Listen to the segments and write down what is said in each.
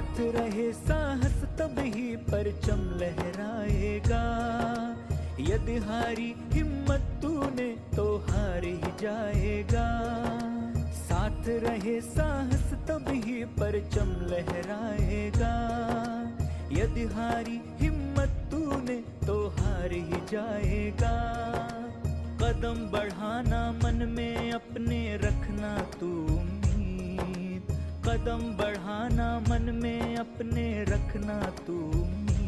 साथ रहे साहस तब ही परचम लहराएगा। यदि हारी हिम्मत तूने तो हार ही जाएगा। साथ रहे साहस तब ही परचम लहराएगा। यदि हारी हिम्मत तूने तो हार ही जाएगा। कदम बढ़ाना मन में अपने रखना तू उम्मीद। कदम बढ़ाना मन में अपने रखना तू उम्मीद।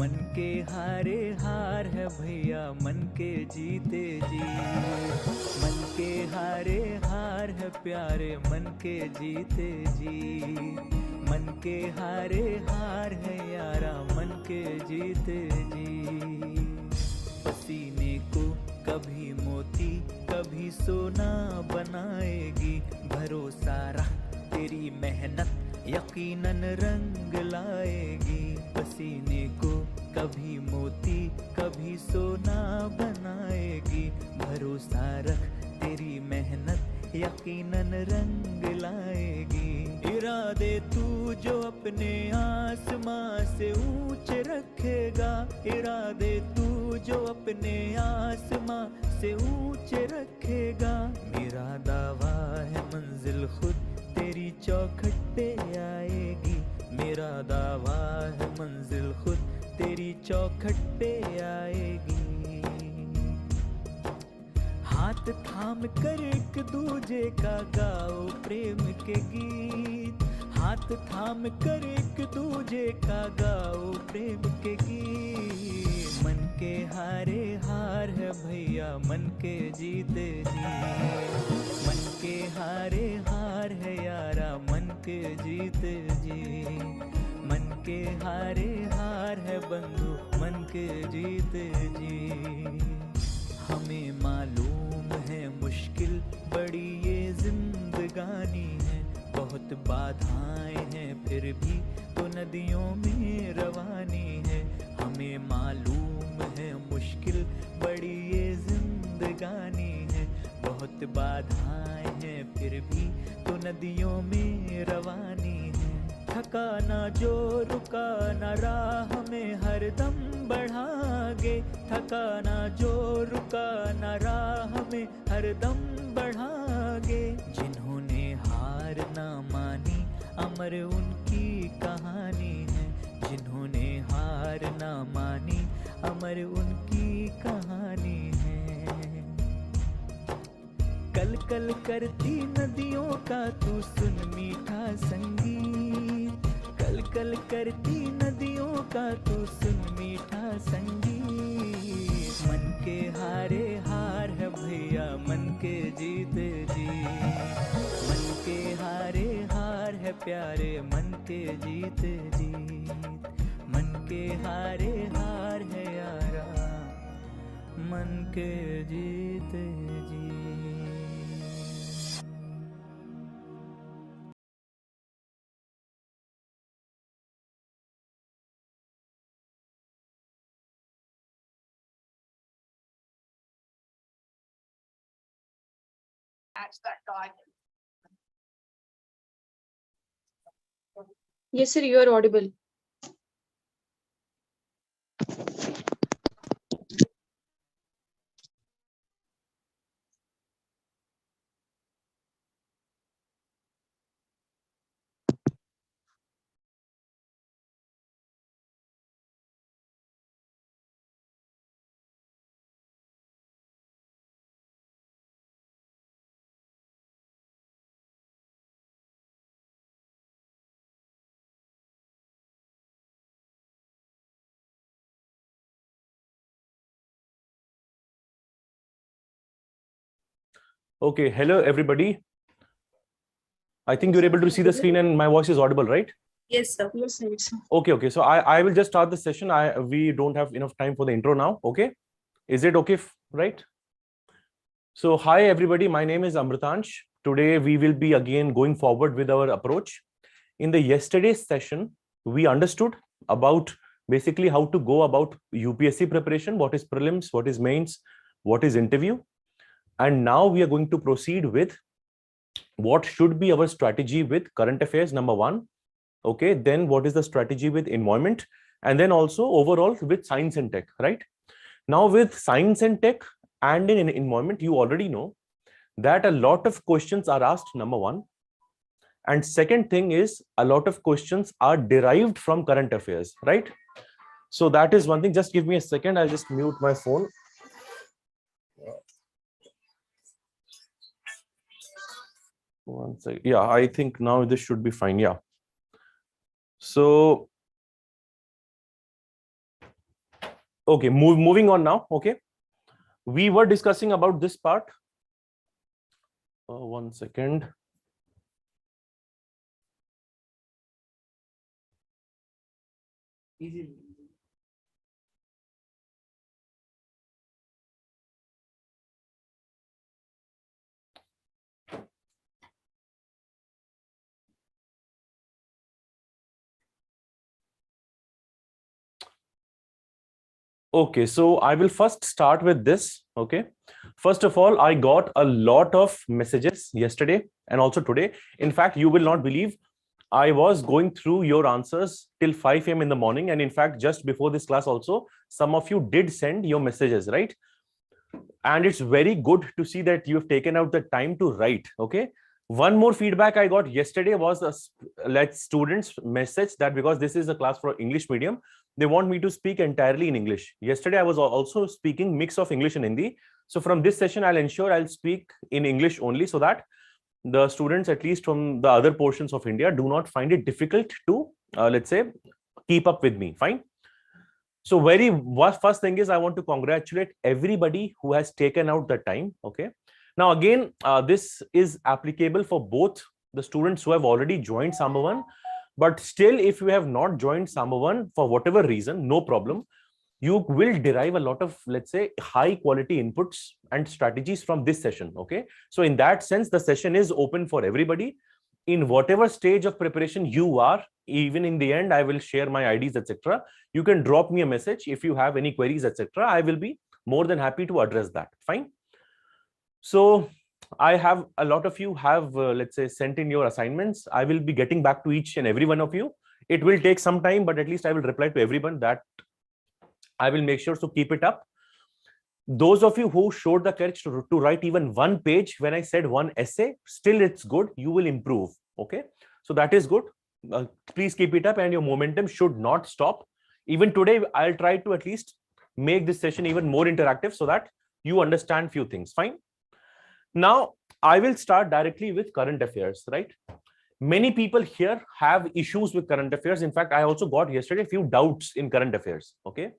मन के हारे हार है भैया, मन के जीते जीत। मन के हारे हार है प्यारे, मन के जीते जीत। मन के हारे हार है यारा, मन के जीते जीत। पसीने को कभी मोती कभी सोना बनाएगी। भरोसा रख तेरी मेहनत यकीनन रंग लाएगी। पसीने को कभी मोती कभी सोना बनाएगी। भरोसा रख तेरी मेहनत यकीनन रंग लाएगी। इरादे तू जो अपने आसमां से ऊंचे रखेगा। इरादे तू जो अपने आसमां से ऊंचे रखेगा। मेरा दावा है मंजिल खुद तेरी चौखट पे आएगी। मेरा दावा है मंजिल खुद तेरी चौखट पे आएगी। हाथ थाम कर एक दूजे का गाओ प्रेम के गीत। हाथ थाम कर एक दूजे का गाओ प्रेम के गीत। मन के हारे हार है भैया, मन के जीते जीत। मन के हारे हार है यारा, मन के जीते जीत। मन के हारे हार है बंधु, मन के जीते जीत। हमें मालूम है मुश्किल बड़ी ये जिंदगानी है। बहुत बाधाएं हैं फिर भी तो नदियों में रवानी है। हमें मालूम है मुश्किल बड़ी ये जिंदगानी है। बहुत बाधाएं हैं फिर भी तो नदियों में रवानी है। थका ना जो रुका ना राह में हरदम बढ़ागे। थका ना जो रुका ना राह में हरदम बढ़ागे। जिन्होंने हार ना मानी अमर उनकी कहानी है। जिन्होंने हार ना मानी अमर उनकी कहानी है। कल कल करती नदियों का तू सुन मीठा संगीत। कल कल करती नदियों का तू सुन मीठा संगीत। मन के हारे हार है भैया, मन के जीते जीत। मन के हारे हार है प्यारे, मन के जीते जीत। मन के हारे हार है यारा, मन के जीते जीत। That guy. Yes, sir, you are audible. Okay, hello everybody. I think you're able to see the screen and my voice is audible, right? Yes, sir. Yes, sir. Yes, sir. Okay. So I will just start the session. We don't have enough time for the intro now. Okay, is it okay? Right? So hi everybody. My name is Amratansh. Today we will be again going forward with our approach. In the yesterday's session, we understood about basically how to go about UPSC preparation. What is prelims? What is mains? What is interview? And now we are going to proceed with what should be our strategy with current affairs, number one, Okay, then what is the strategy with environment, and then also overall with science and tech, right? Now with science and tech and in environment, you already know that a lot of questions are asked, number one. And second thing is a lot of questions are derived from current affairs, right? So that is one thing. Just give me a second. I'll just mute my phone. One second. Yeah, I think now this should be fine. Yeah. So, okay, moving on now. Okay. We were discussing about this part. One second. Easy. Okay, so I will first start with this. Okay. First of all, I got a lot of messages yesterday and also today. In fact, you will not believe, I was going through your answers till 5 a.m. in the morning. And in fact, just before this class also, some of you did send your messages, right? And it's very good to see that you have taken out the time to write. Okay. One more feedback I got yesterday was let students message that because this is a class for English medium, they want me to speak entirely in English. Yesterday, I was also speaking mix of English and Hindi. So from this session, I'll ensure I'll speak in English only so that the students, at least from the other portions of India, do not find it difficult to, let's say, keep up with me. Fine. So first thing is I want to congratulate everybody who has taken out the time. Okay. Now, again, this is applicable for both the students who have already joined Sambhavam, but still, if you have not joined Sambhavam for whatever reason, no problem. You will derive a lot of, let's say, high quality inputs and strategies from this session. Okay. So in that sense, the session is open for everybody in whatever stage of preparation you are. Even in the end, I will share my IDs, etc. You can drop me a message if you have any queries, etc. I will be more than happy to address that. Fine. So I have a lot of you have, let's say, sent in your assignments. I will be getting back to each and every one of you. It will take some time, but at least I will reply to everyone. That I will make sure to keep it up. Those of you who showed the courage to write even one page when I said one essay, still it's good. You will improve. Okay. So that is good. Please keep it up and your momentum should not stop. Even today, I'll try to at least make this session even more interactive so that you understand few things. Fine. Now, I will start directly with current affairs, right? Many people here have issues with current affairs. In fact, I also got yesterday a few doubts in current affairs. Okay.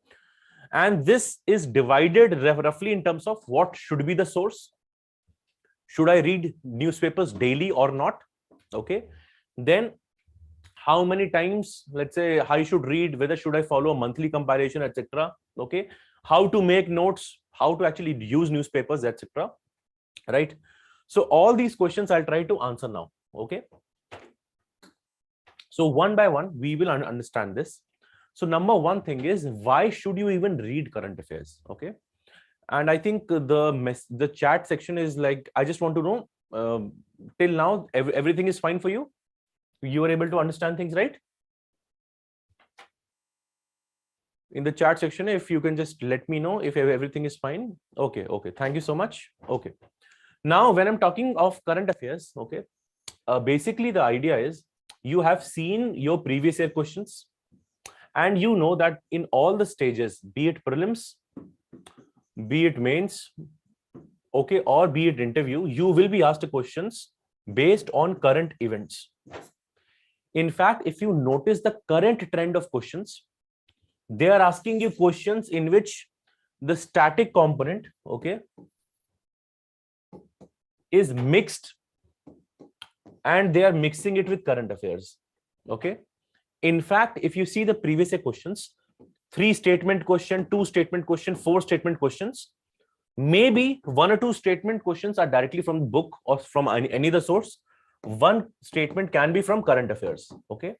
And this is divided roughly in terms of what should be the source. Should I read newspapers daily or not? Okay. Then how many times, let's say, I should read, whether should I follow a monthly compilation, etc. Okay. How to make notes, how to actually use newspapers, etc. Right. So all these questions I'll try to answer now. Okay. So one by one, we will understand this. So number one thing is, why should you even read current affairs? Okay. And I think the chat section is like, I just want to know, till now, everything is fine for you? You are able to understand things, right? In the chat section, if you can just let me know if everything is fine. Okay. Okay. Thank you so much. Okay. Now, when I'm talking of current affairs, okay, basically the idea is you have seen your previous year questions. And you know that in all the stages, be it prelims, be it mains, okay, or be it interview, you will be asked questions based on current events. In fact, if you notice the current trend of questions, they are asking you questions in which the static component, okay, is mixed and they are mixing it with current affairs. Okay. In fact, if you see the previous year questions, 3 statement question, 2 statement question, 4 statement questions, maybe 1 or 2 statement questions are directly from the book or from any other source. 1 statement can be from current affairs. Okay.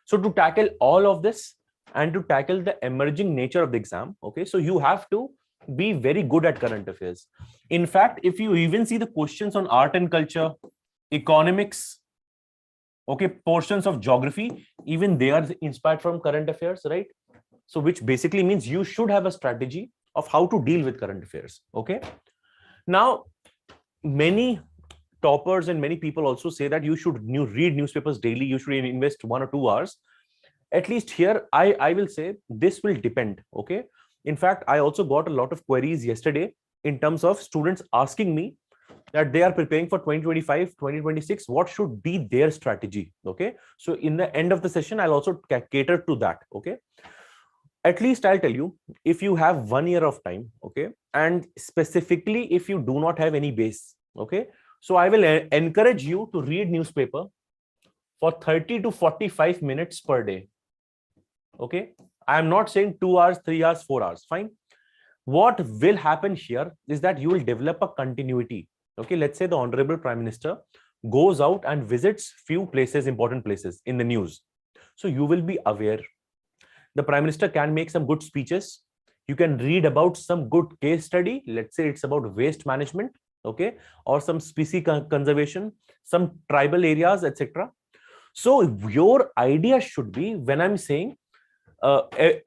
So to tackle all of this and to tackle the emerging nature of the exam, okay, so you have to be very good at current affairs. In fact, if you even see the questions on art and culture, economics, Okay, portions of geography, even they are inspired from current affairs, right? So which basically means you should have a strategy of how to deal with current affairs. Okay, now many toppers and many people also say that you should read newspapers daily, you should invest 1 or 2 hours. At least here I will say this will depend. Okay, in fact I also got a lot of queries yesterday in terms of students asking me that they are preparing for 2025 2026, what should be their strategy. Okay, so in the end of the session I'll also cater to that. Okay, at least I'll tell you, if you have 1 year of time, okay, and specifically if you do not have any base, okay, so I will encourage you to read newspaper for 30 to 45 minutes per day. Okay, I am not saying 2 hours, 3 hours, 4 hours, fine. What will happen here is that you will develop a continuity. Okay, let's say the Honorable Prime Minister goes out and visits few places, important places in the news. So you will be aware. The Prime Minister can make some good speeches. You can read about some good case study. Let's say it's about waste management, okay, or some species conservation, some tribal areas, etc. So your idea should be, when I'm saying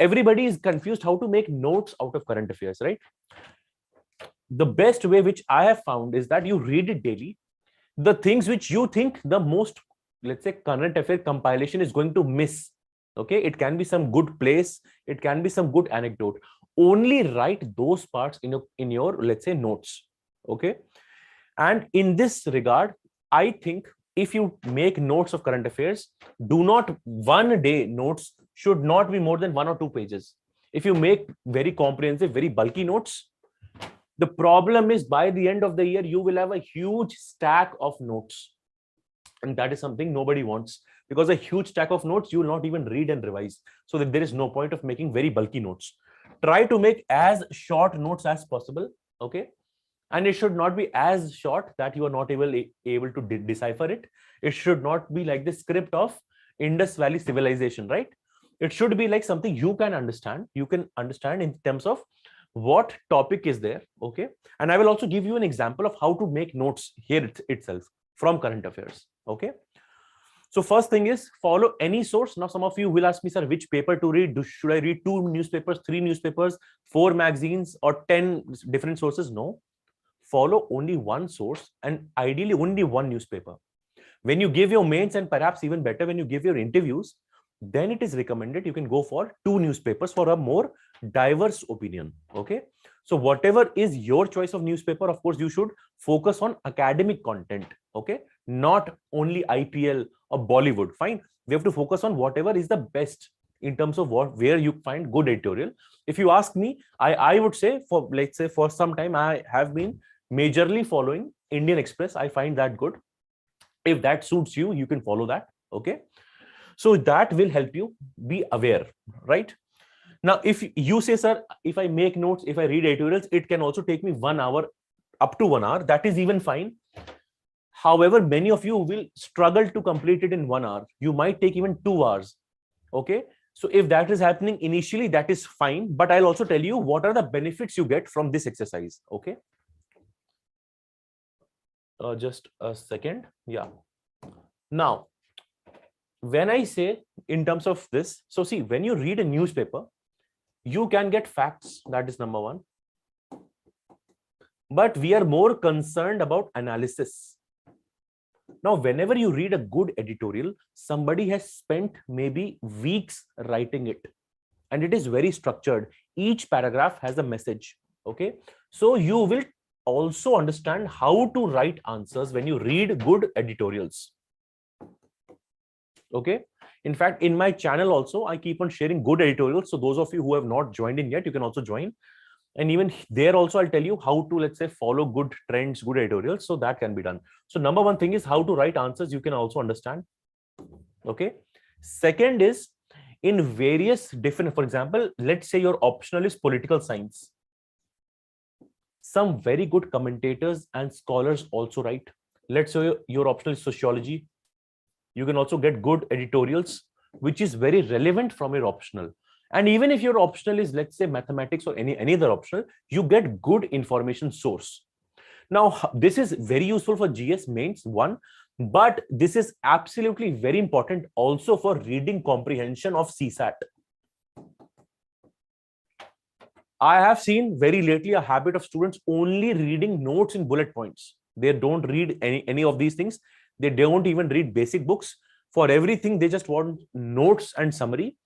everybody is confused how to make notes out of current affairs, right? The best way which I have found is that you read it daily. The things which you think the most, let's say, current affair compilation is going to miss, okay, it can be some good place, it can be some good anecdote, only write those parts in your let's say notes. Okay, and in this regard I think if you make notes of current affairs, do not, 1 day notes should not be more than 1 or 2 pages. If you make very comprehensive, very bulky notes, the problem is by the end of the year you will have a huge stack of notes, and that is something nobody wants, because a huge stack of notes you will not even read and revise. So that there is no point of making very bulky notes. Try to make as short notes as possible. Okay, and it should not be as short that you are not able to decipher it. It should not be like the script of Indus Valley civilization, right? It should be like something you can understand. You can understand in terms of what topic is there. Okay, and I will also give you an example of how to make notes here itself from current affairs. Okay, so first thing is follow any source. Now some of you will ask me, sir, which paper to read? Should I read 2 newspapers, 3 newspapers, 4 magazines, or 10 different sources? No, follow only one source and ideally only one newspaper. When you give your mains, and perhaps even better when you give your interviews, then it is recommended you can go for 2 newspapers for a more diverse opinion. Okay, so whatever is your choice of newspaper, of course you should focus on academic content. Okay, not only IPL or Bollywood. Fine, we have to focus on whatever is the best in terms of where you find good editorial. If you ask me, I would say, for let's say for some time I have been majorly following Indian Express. I find that good. If that suits you, you can follow that. Okay, so that will help you be aware, right? Now if you say, sir, if I make notes, if I read editorials, it can also take me 1 hour, up to 1 hour, that is even fine. However, many of you will struggle to complete it in 1 hour. You might take even 2 hours. Okay, so if that is happening initially, that is fine, but I'll also tell you what are the benefits you get from this exercise. Okay, just a second. Yeah, now when I say in terms of this, so see, when you read a newspaper, you can get facts, that is number one, but we are more concerned about analysis. Now whenever you read a good editorial, somebody has spent maybe weeks writing it, and it is very structured. Each paragraph has a message. Okay, so you will also understand how to write answers when you read good editorials. Okay, in fact, in my channel also I keep on sharing good editorials, so those of you who have not joined in yet, you can also join. And even there also I'll tell you how to, let's say, follow good trends, good editorials, so that can be done. So number one thing is how to write answers, you can also understand. Okay, second is in various different, for example, let's say your optional is political science, some very good commentators and scholars also write. Let's say your optional is sociology, you can also get good editorials which is very relevant from your optional. And even if your optional is, let's say, mathematics or any other optional, you get good information source. Now, this is very useful for GS mains one, but this is absolutely very important also for reading comprehension of CSAT. I have seen very lately a habit of students only reading notes in bullet points. They don't read any of these things. They don't even read basic books. For everything, they just want notes and summary.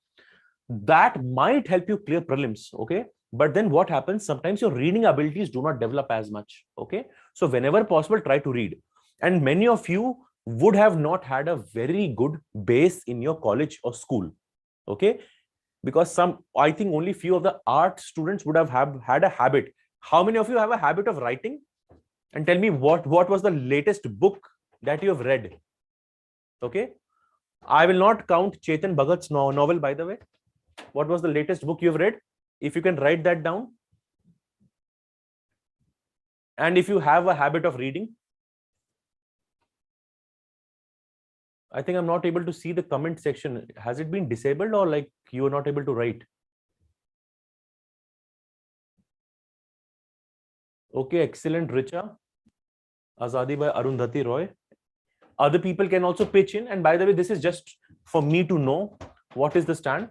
That might help you clear prelims, okay? But then what happens? Sometimes your reading abilities do not develop as much, okay? So whenever possible, try to read. And many of you would have not had a very good base in your college or school, okay? Because I think only few of the art students would have had a habit. How many of you have a habit of writing? And tell me what was the latest book that you have read? Okay. I will not count Chetan Bhagat's novel, by the way. What was the latest book you have read? If you can write that down. And if you have a habit of reading. I think I'm not able to see the comment section. Has it been disabled or like you are not able to write? Okay, excellent, Richa. Azadi by Arundhati Roy. Other people can also pitch in. And by the way, this is just for me to know what is the stand.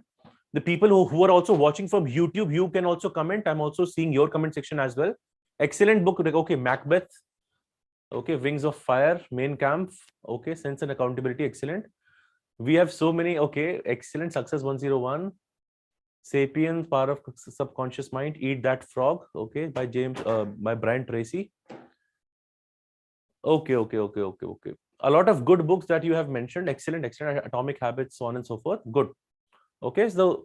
The people who are also watching from YouTube, you can also comment. I'm also seeing your comment section as well. Excellent book. Okay, Macbeth. Okay, Wings of Fire, Main Camp. Okay, Sense and Accountability. Excellent. We have so many. Okay, excellent. Success 101. Sapiens, Power of Subconscious Mind. Eat That Frog. Okay, by by Brian Tracy. Okay. A lot of good books that you have mentioned. Excellent. Atomic Habits, so on and so forth. Good. Okay, so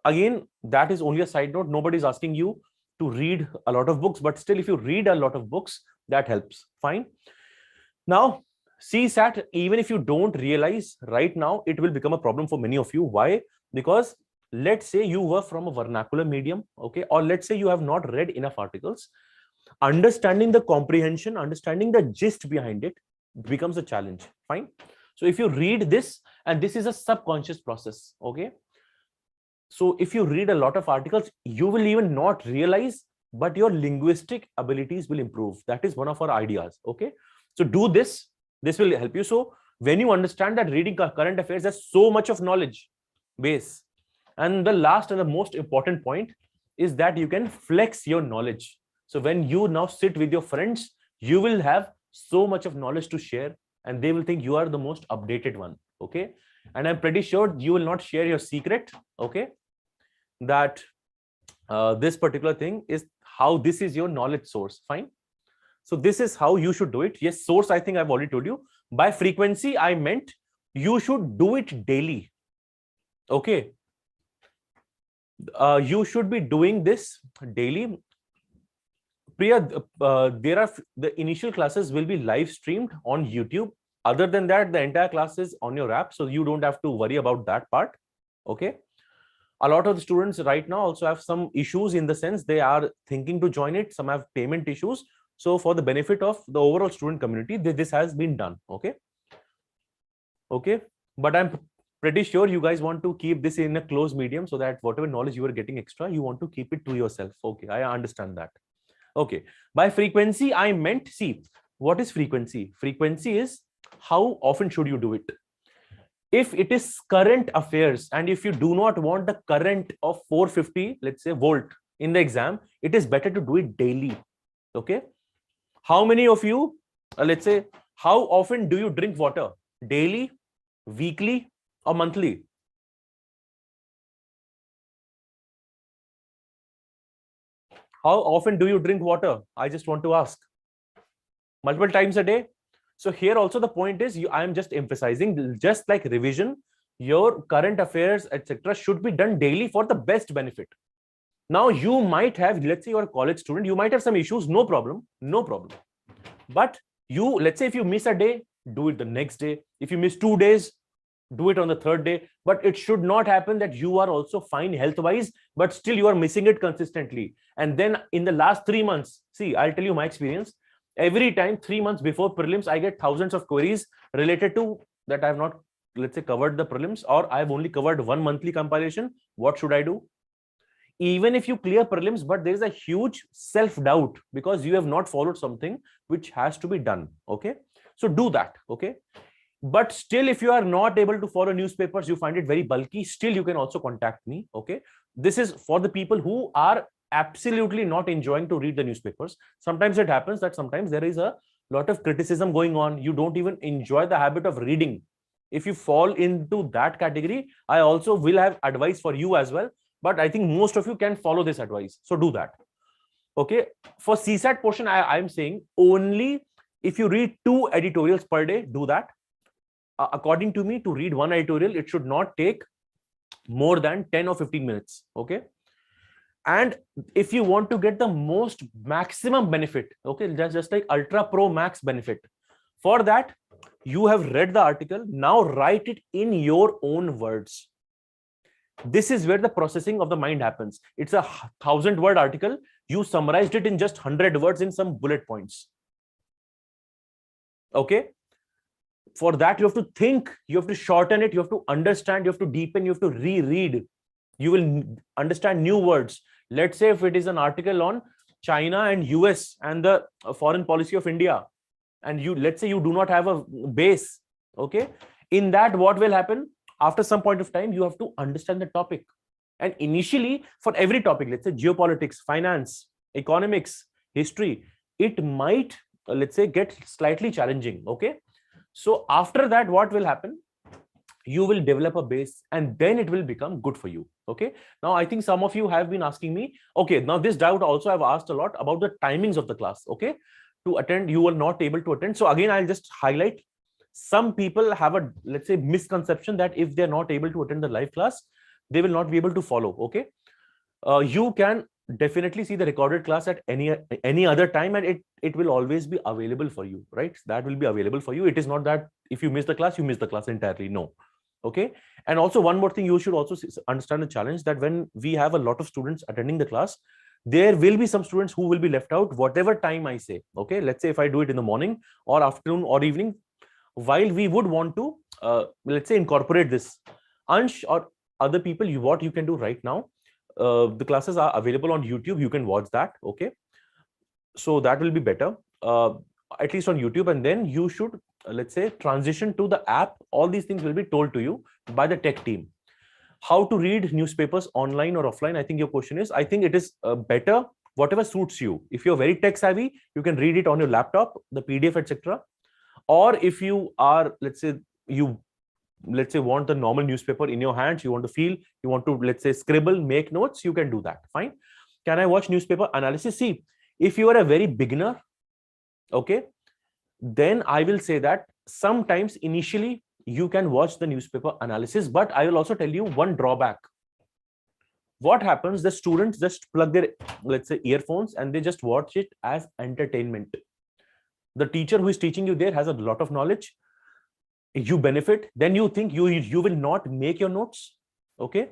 again, that is only a side note. Nobody's asking you to read a lot of books, but still, if you read a lot of books, that helps. Fine. Now, CSAT, even if you don't realize right now, it will become a problem for many of you. Why? Because let's say you were from a vernacular medium, okay, or let's say you have not read enough articles. Understanding the comprehension, understanding the gist behind it becomes a challenge. Fine. So if you read this, and this is a subconscious process, okay? So if you read a lot of articles, you will even not realize, but your linguistic abilities will improve. That is one of our ideas, okay? So do this. This will help you. So when you understand that reading current affairs, there's so much of knowledge base. And the last and the most important point is that you can flex your knowledge. So when you now sit with your friends, you will have so much of knowledge to share, and they will think you are the most updated one, okay? And I'm pretty sure you will not share your secret, okay? That this particular thing is how this is your knowledge source. Fine. So this is how you should do it. Yes, source, I think I've already told you. By frequency, I meant you should do it daily. Okay. You should be doing this daily. Priya, the initial classes will be live streamed on YouTube. Other than that, the entire class is on your app, so you don't have to worry about that part. Okay. A lot of the students right now also have some issues in the sense they are thinking to join it. Some have payment issues. So for the benefit of the overall student community, this has been done. Okay. Okay. But I'm pretty sure you guys want to keep this in a closed medium so that whatever knowledge you are getting extra, you want to keep it to yourself. Okay. I understand that. Okay. By frequency, I meant, see, what is frequency? Frequency is how often should you do it? If it is current affairs, and if you do not want the current of 450, let's say volt in the exam, it is better to do it daily. Okay. How many of you, let's say, how often do you drink water? Daily, weekly, or monthly? How often do you drink water? I just want to ask. Multiple times a day. So here also the point is, I am just emphasizing, just like revision, your current affairs, etc., should be done daily for the best benefit. Now you might have, let's say you're a college student, you might have some issues, no problem. But let's say if you miss a day, do it the next day. If you miss 2 days, do it on the third day. But it should not happen that you are also fine health-wise, but still you are missing it consistently. And then in the last 3 months, see, I'll tell you my experience. Every time 3 months before prelims, I get thousands of queries related to that I have not, let's say, covered the prelims, or I've only covered one monthly compilation. What should I do? even if you clear prelims, but there is a huge self-doubt because you have not followed something which has to be done. Okay, so do that. Okay, but still, if you are not able to follow newspapers, you find it very bulky, still you can also contact me. Okay, this is for the people who are absolutely not enjoying to read the newspapers. Sometimes it happens that sometimes there is a lot of criticism going on, you don't even enjoy the habit of reading. If you fall into that category, I also will have advice for you as well, but I think most of you can follow this advice, so do that. Okay, for CSAT portion, I'm saying only if you read 2 editorials per day, do that. According to me, to read 1 editorial, it should not take more than 10 or 15 minutes. Okay, and if you want to get the most maximum benefit, okay, just like ultra pro max benefit, for that you have read the article, now write it in your own words. This is where the processing of the mind happens. It's a 1000-word article, you summarized it in just 100 words in some bullet points. Okay, for that you have to think, you have to shorten it, you have to understand, you have to deepen, you have to reread, you will understand new words. Let's say if it is an article on China and US and the foreign policy of India, and you, let's say you do not have a base, okay, in that what will happen, after some point of time you have to understand the topic. And initially for every topic, let's say geopolitics, finance, economics, history, it might, let's say, get slightly challenging. Okay, so after that what will happen, you will develop a base and then it will become good for you. Okay, now I think some of you have been asking me, okay, now this doubt also I've asked a lot about the timings of the class. Okay, to attend, you were not able to attend, so again I'll just highlight, some people have a, let's say, misconception that if they're not able to attend the live class, they will not be able to follow. Okay, you can definitely see the recorded class at any other time, and it will always be available for you, right? That will be available for you. It is not that if you miss the class, you miss the class entirely. No. Okay, and also one more thing, you should also understand the challenge that when we have a lot of students attending the class, there will be some students who will be left out whatever time I say. Okay, let's say if I do it in the morning or afternoon or evening, while we would want to let's say incorporate this, Ansh or other people, what you can do right now, the classes are available on YouTube, you can watch that. Okay, so that will be better, at least on YouTube, and then you should let's say transition to the app. All these things will be told to you by the tech team. How to read newspapers online or offline, I think your question is, I think it is better whatever suits you. If you're very tech savvy, you can read it on your laptop, the PDF, etc. Or if you are, let's say, you want the normal newspaper in your hands, you want to feel, you want to, let's say, scribble, make notes, you can do that. Fine. Can I watch newspaper analysis? See, if you are a very beginner, okay, then I will say that sometimes initially you can watch the newspaper analysis, but I will also tell you one drawback. What happens, the students just plug their, let's say, earphones and they just watch it as entertainment. The teacher who is teaching you there has a lot of knowledge, you benefit, then you think you will not make your notes. Okay,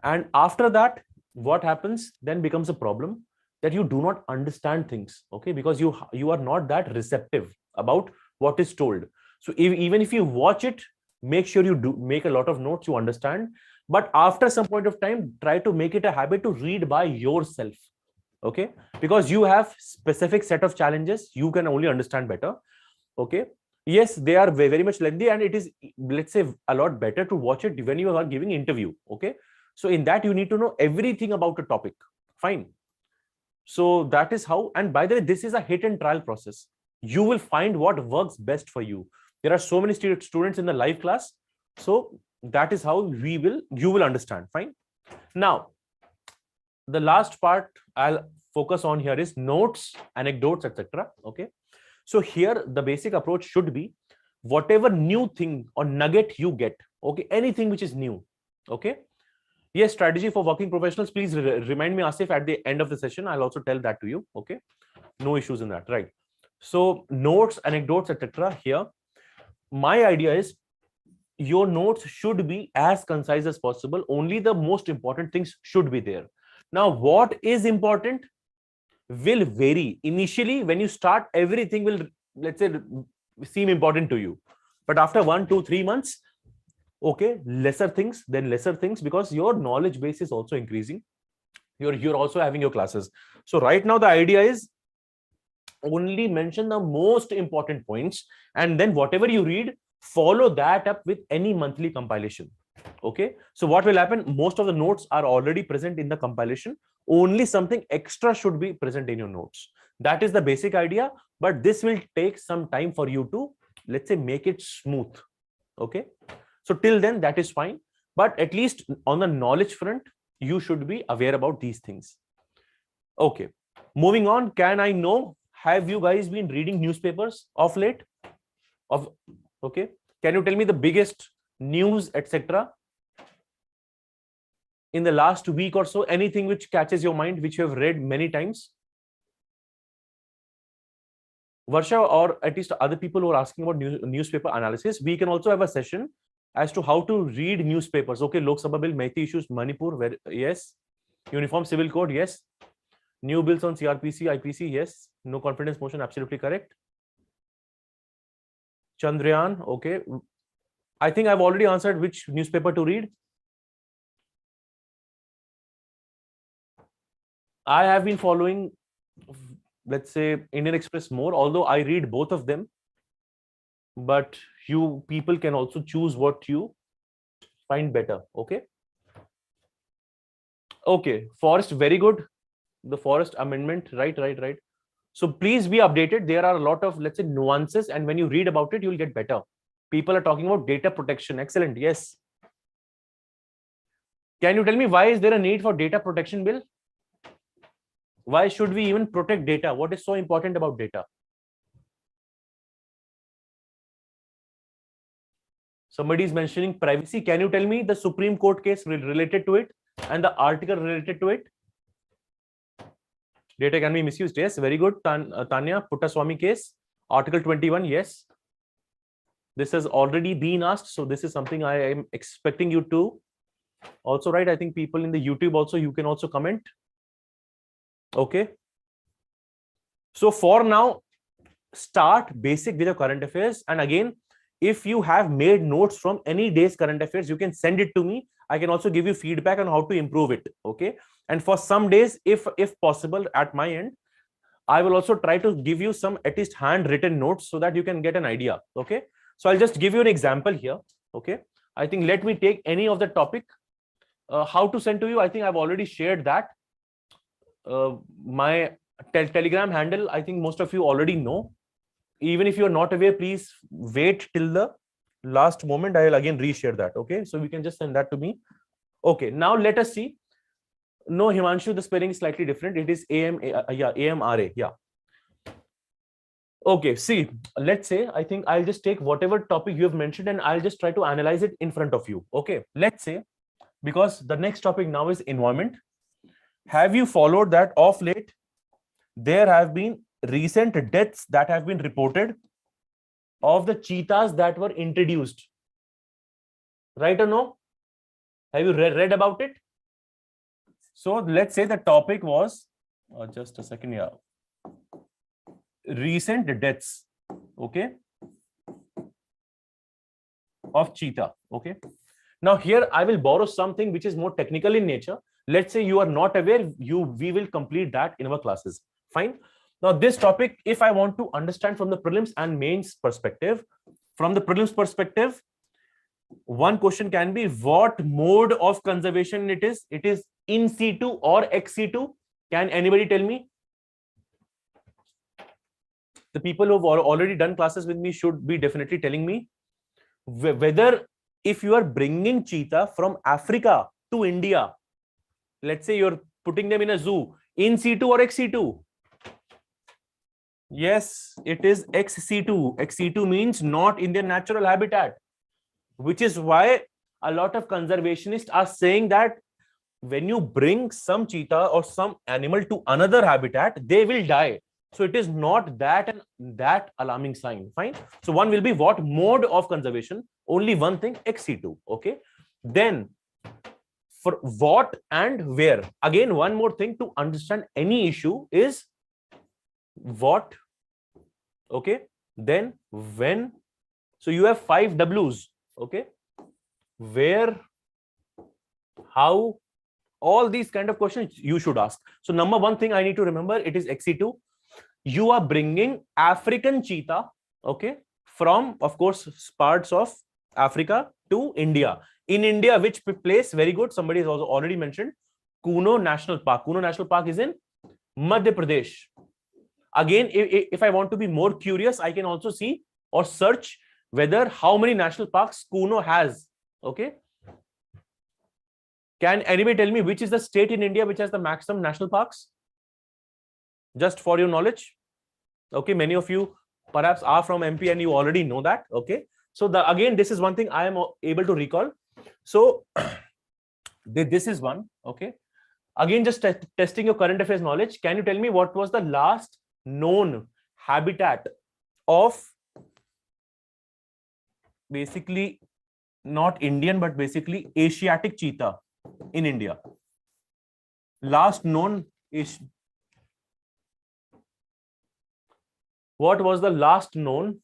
and after that what happens then becomes a problem, that you do not understand things. Okay, because you are not that receptive about what is told. So even if you watch it, make sure you do make a lot of notes, you understand, but after some point of time, try to make it a habit to read by yourself. Okay, because you have specific set of challenges, you can only understand better. Okay, yes, they are very much lengthy, and it is, let's say, a lot better to watch it when you are giving interview. Okay, so in that you need to know everything about the topic. Fine. So that is how, and by the way, this is a hit and trial process. You will find what works best for you. There are so many students in the live class, so that is how you will understand. Fine. Now the last part I'll focus on here is notes, anecdotes, etc. Okay, so here the basic approach should be, whatever new thing or nugget you get, okay, anything which is new. Okay, yes, strategy for working professionals, please remind me, Asif, at the end of the session. I'll also tell that to you. Okay, no issues in that, right? So notes, anecdotes, etc. Here my idea is, your notes should be as concise as possible. Only the most important things should be there. Now what is important will vary. Initially when you start, everything will, let's say, seem important to you, but after 1, 2, 3 months, okay, lesser things, then lesser things, because your knowledge base is also increasing. You're also having your classes. So right now the idea is only mention the most important points, and then whatever you read, follow that up with any monthly compilation. Okay, so what will happen, most of the notes are already present in the compilation, only something extra should be present in your notes. That is the basic idea, but this will take some time for you to, let's say, make it smooth. Okay, so till then that is fine, but at least on the knowledge front you should be aware about these things. Okay, moving on, can I know, have you guys been reading newspapers of late? Okay, can you tell me the biggest news, etc., in the last week or so? Anything which catches your mind, which you have read many times? Varsha, or at least other people who are asking about newspaper analysis, we can also have a session as to how to read newspapers. Okay, Lok Sabha bill, Meitei issues, Manipur, yes. Uniform Civil Code, yes. New bills on CRPC, IPC, yes. No confidence motion, absolutely correct. Chandrayaan, okay. I think I've already answered which newspaper to read. I have been following, let's say, Indian Express more, although I read both of them. But you people can also choose what you find better. Okay. Okay. Forest, very good. The Forest Amendment, right. So please be updated. There are a lot of, let's say, nuances, and when you read about it, you'll get better. People are talking about data protection. Excellent. Yes. Can you tell me why is there a need for data protection bill? Why should we even protect data? What is so important about data? Somebody is mentioning privacy. Can you tell me the Supreme Court case related to it and the article related to it? Data can be misused. Yes, very good. Tanya, Puttaswamy case, Article 21. Yes. This has already been asked. So this is something I am expecting you to also write. I think people in the YouTube also, you can also comment. Okay. So for now, start basic with your current affairs. And again, if you have made notes from any day's current affairs, you can send it to me. I can also give you feedback on how to improve it. Okay. And for some days, if possible, at my end, I will also try to give you some at least handwritten notes so that you can get an idea. Okay. So I'll just give you an example here. Okay. I think let me take any of the topic. How to send to you? I think I've already shared that. My Telegram handle, I think most of you already know. Even if you are not aware, please wait till the last moment. I will again reshare that. Okay, so we can just send that to me. Okay, now let us see. No, Himanshu, the spelling is slightly different. It is AMRA. Yeah. Okay, see, let's say, I think I'll just take whatever topic you have mentioned and I'll just try to analyze it in front of you. Okay, let's say, because the next topic now is environment. Have you followed that of late? There have been recent deaths that have been reported of the cheetahs that were introduced. Right or no? Have you read about it? So let's say the topic was, just a second, yeah. Recent deaths, okay, of cheetah. Okay. Now here I will borrow something which is more technical in nature. Let's say you are not aware, we will complete that in our classes. Fine. Now this topic, if I want to understand from the prelims and mains perspective, from the prelims perspective, one question can be, what mode of conservation it is? It is in situ or ex situ? Can anybody tell me? The people who have already done classes with me should be definitely telling me whether, if you are bringing cheetah from Africa to India, let's say you're putting them in a zoo, in situ or ex situ? Yes, it is ex situ. Ex situ means not in their natural habitat, which is why a lot of conservationists are saying that when you bring some cheetah or some animal to another habitat, they will die. So it is not that alarming sign. Fine. So one will be what mode of conservation? Only one thing, ex situ. Okay. Then for what and where? Again, one more thing to understand any issue is what. Okay. Then when. So you have 5 W's. Okay. Where, how, All these kind of questions you should ask. So number one thing I need to remember, it is XC2. You are bringing African cheetah, okay, from, of course, parts of Africa to India. In India, which place? Very good. Somebody has also already mentioned Kuno National Park. Kuno National Park is in Madhya Pradesh. Again, if I want to be more curious, I can also see or search whether how many national parks Kuno has. Okay. Can anybody tell me which is the state in India which has the maximum national parks? Just for your knowledge. Okay, many of you perhaps are from MP and you already know that. Okay, so again, this is one thing I am able to recall. So this is one. Okay, again, just testing your current affairs knowledge. Can you tell me what was the last known habitat of basically not Indian but basically Asiatic cheetah in India? Last known is, what was the last known?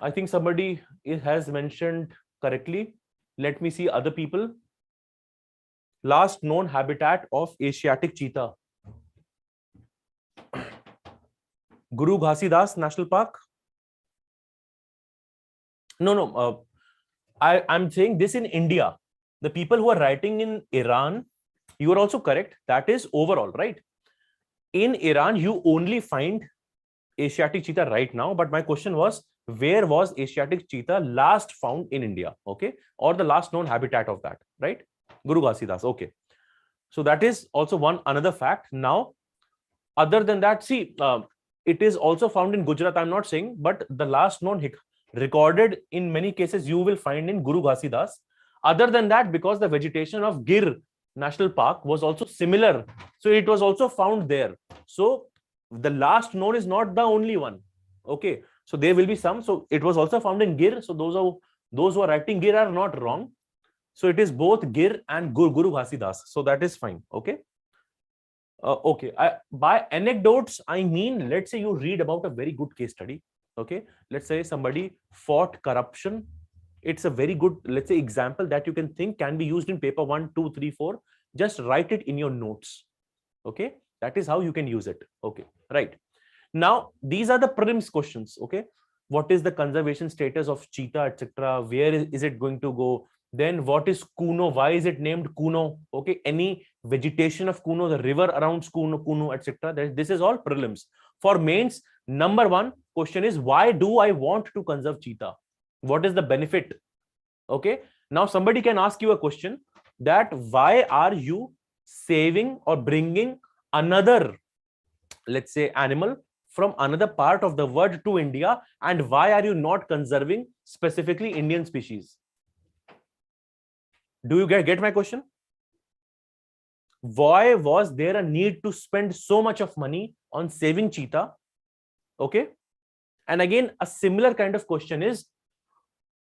I think somebody has mentioned correctly. Let me see other people. Last known habitat of Asiatic cheetah. Guru Ghasidas National Park. No. I'm saying this in India. The people who are writing in Iran, you are also correct. That is overall, right? In Iran, you only find Asiatic cheetah right now. But my question was, where was Asiatic cheetah last found in India? Okay. Or the last known habitat of that, right? Guru Ghasidas. Okay. So that is also another fact. Now, other than that, see, it is also found in Gujarat. I'm not saying, but the last known recorded in many cases you will find in Guru Ghasidas. Other than that, because the vegetation of Gir National Park was also similar, so it was also found there. So the last known is not the only one. Okay, so there will be some. So it was also found in Gir. So those who are writing Gir are not wrong. So it is both Gir and Guru Ghasidas. So that is fine. Okay. Okay. By anecdotes, I mean, let's say you read about a very good case study. Okay. Let's say somebody fought corruption. It's a very good, let's say, example that you can think can be used in paper 1, 2, 3, 4. Just write it in your notes. Okay. That is how you can use it. Okay. Right. Now, these are the prelims questions. Okay. What is the conservation status of cheetah, etc.? Where is it going to go? Then what is Kuno? Why is it named Kuno? Okay. Any vegetation of Kuno, the river around Kuno, etc. This is all prelims. For mains, number one question is, why do I want to conserve cheetah? What is the benefit? Okay. Now somebody can ask you a question that why are you saving or bringing another, let's say, animal from another part of the world to India, and why are you not conserving specifically Indian species? Do you get my question? Why was there a need to spend so much of money on saving cheetah? Okay. And again, a similar kind of question is,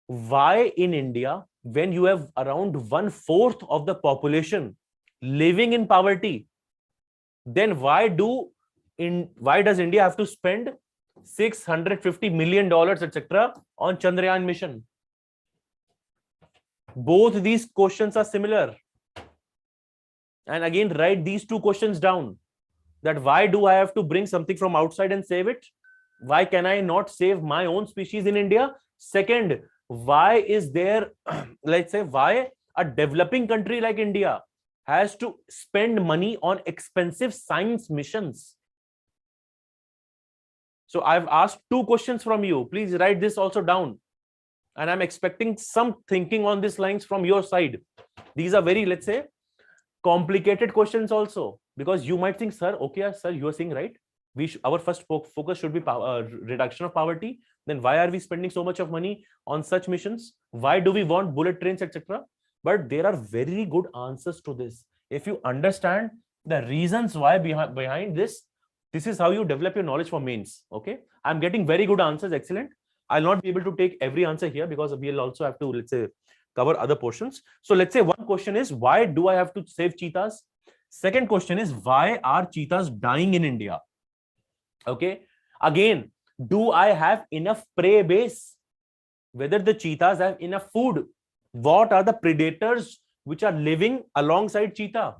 why in India, when you have around 1/4 of the population living in poverty, then why does India have to spend $650 million, etc., on Chandrayaan mission? Both these questions are similar. And again, write these two questions down. That why do I have to bring something from outside and save it? Why can I not save my own species in India? Second, why is there, let's say, why a developing country like India has to spend money on expensive science missions? So I've asked two questions from you. Please write this also down. And I'm expecting some thinking on these lines from your side. These are very, let's say, complicated questions also, because you might think, sir, okay, sir, you are saying right. Our first focus should be reduction of poverty. Then why are we spending so much of money on such missions? Why do we want bullet trains, etc.? But there are very good answers to this. If you understand the reasons why behind this is how you develop your knowledge for mains. Okay, I'm getting very good answers. Excellent. I'll not be able to take every answer here because we'll also have to, let's say, cover other portions. So let's say one question is, why do I have to save cheetahs? Second question is, why are cheetahs dying in India? Okay. Again, do I have enough prey base? Whether the cheetahs have enough food? What are the predators which are living alongside cheetah.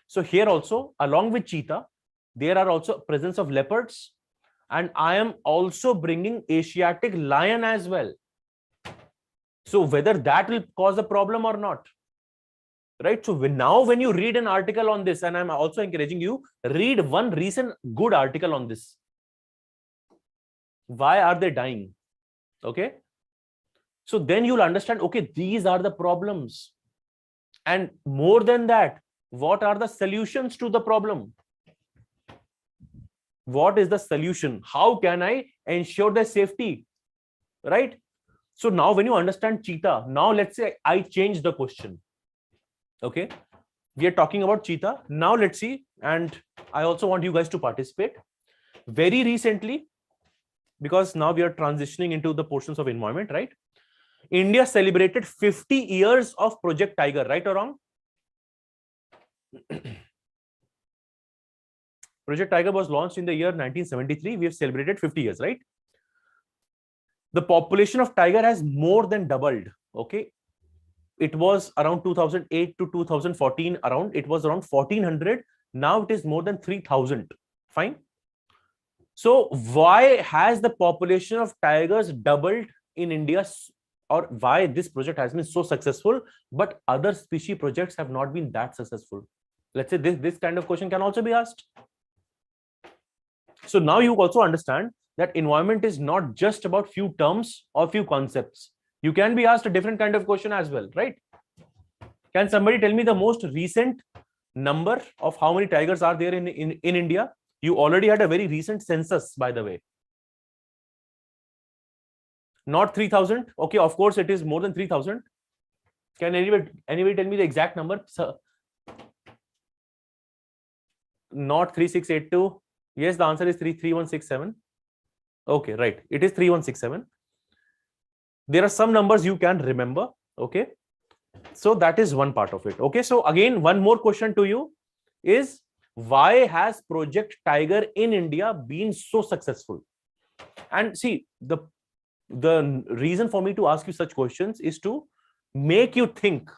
So here also, along with cheetah, there are also presence of leopards, and I am also bringing Asiatic lion as well. So whether that will cause a problem or not, right? So when you read an article on this, and I'm also encouraging you, read one recent good article on this. Why are they dying? Okay. So then you'll understand, okay, these are the problems. And more than that, what are the solutions to the problem? What is the solution? How can I ensure their safety? Right? So now when you understand cheetah, now let's say I change the question. Okay. We are talking about cheetah. Now let's see. And I also want you guys to participate. Very recently, because now we are transitioning into the portions of environment, right? India celebrated 50 years of Project Tiger, right or wrong? Project Tiger was launched in the year 1973. We have celebrated 50 years, right? The population of tiger has more than doubled. Okay. It was around 2008 to 2014, it was around 1400. Now it is more than 3000. Fine. So why has the population of tigers doubled in India, or why this project has been so successful, but other species projects have not been that successful? Let's say this kind of question can also be asked. So now you also understand that environment is not just about few terms or few concepts. You can be asked a different kind of question as well, right? Can somebody tell me the most recent number of how many tigers are there in India? You already had a very recent census, by the way. Not 3000. Okay, of course it is more than 3000. Can anybody tell me the exact number, sir? Not 3682. Yes, the answer is 3167. Okay, right. It is 3167. There are some numbers you can remember. Okay. So that is one part of it. Okay. So again, one more question to you is, why has Project Tiger in India been so successful? And see, the reason for me to ask you such questions is to make you think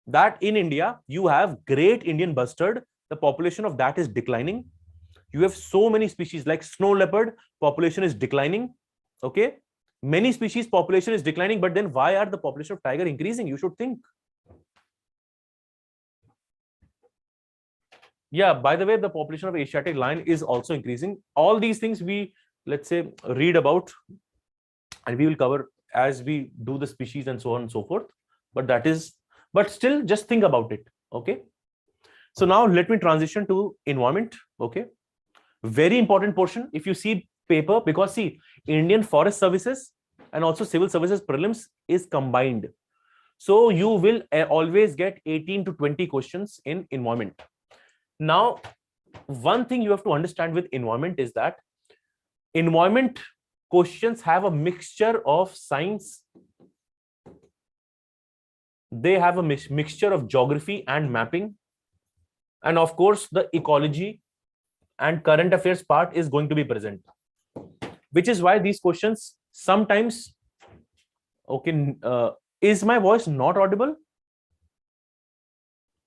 that in India, you have great Indian bustard. The population of that is declining. You have so many species like snow leopard, population is declining. Okay. Many species population is declining, but then why are the population of tiger increasing? You should think. Yeah, by the way, the population of Asiatic lion is also increasing. All these things we, let's say, read about, and we will cover as we do the species and so on and so forth. But still just think about it. Okay. So now let me transition to environment. Okay. Very important portion. If you see paper, because see, Indian Forest Services and also Civil Services prelims is combined. So you will always get 18 to 20 questions in environment. Now, one thing you have to understand with environment is that environment questions have a mixture of science. They have a mixture of geography and mapping. And of course, the ecology and current affairs part is going to be present, which is why these questions sometimes, okay, is my voice not audible?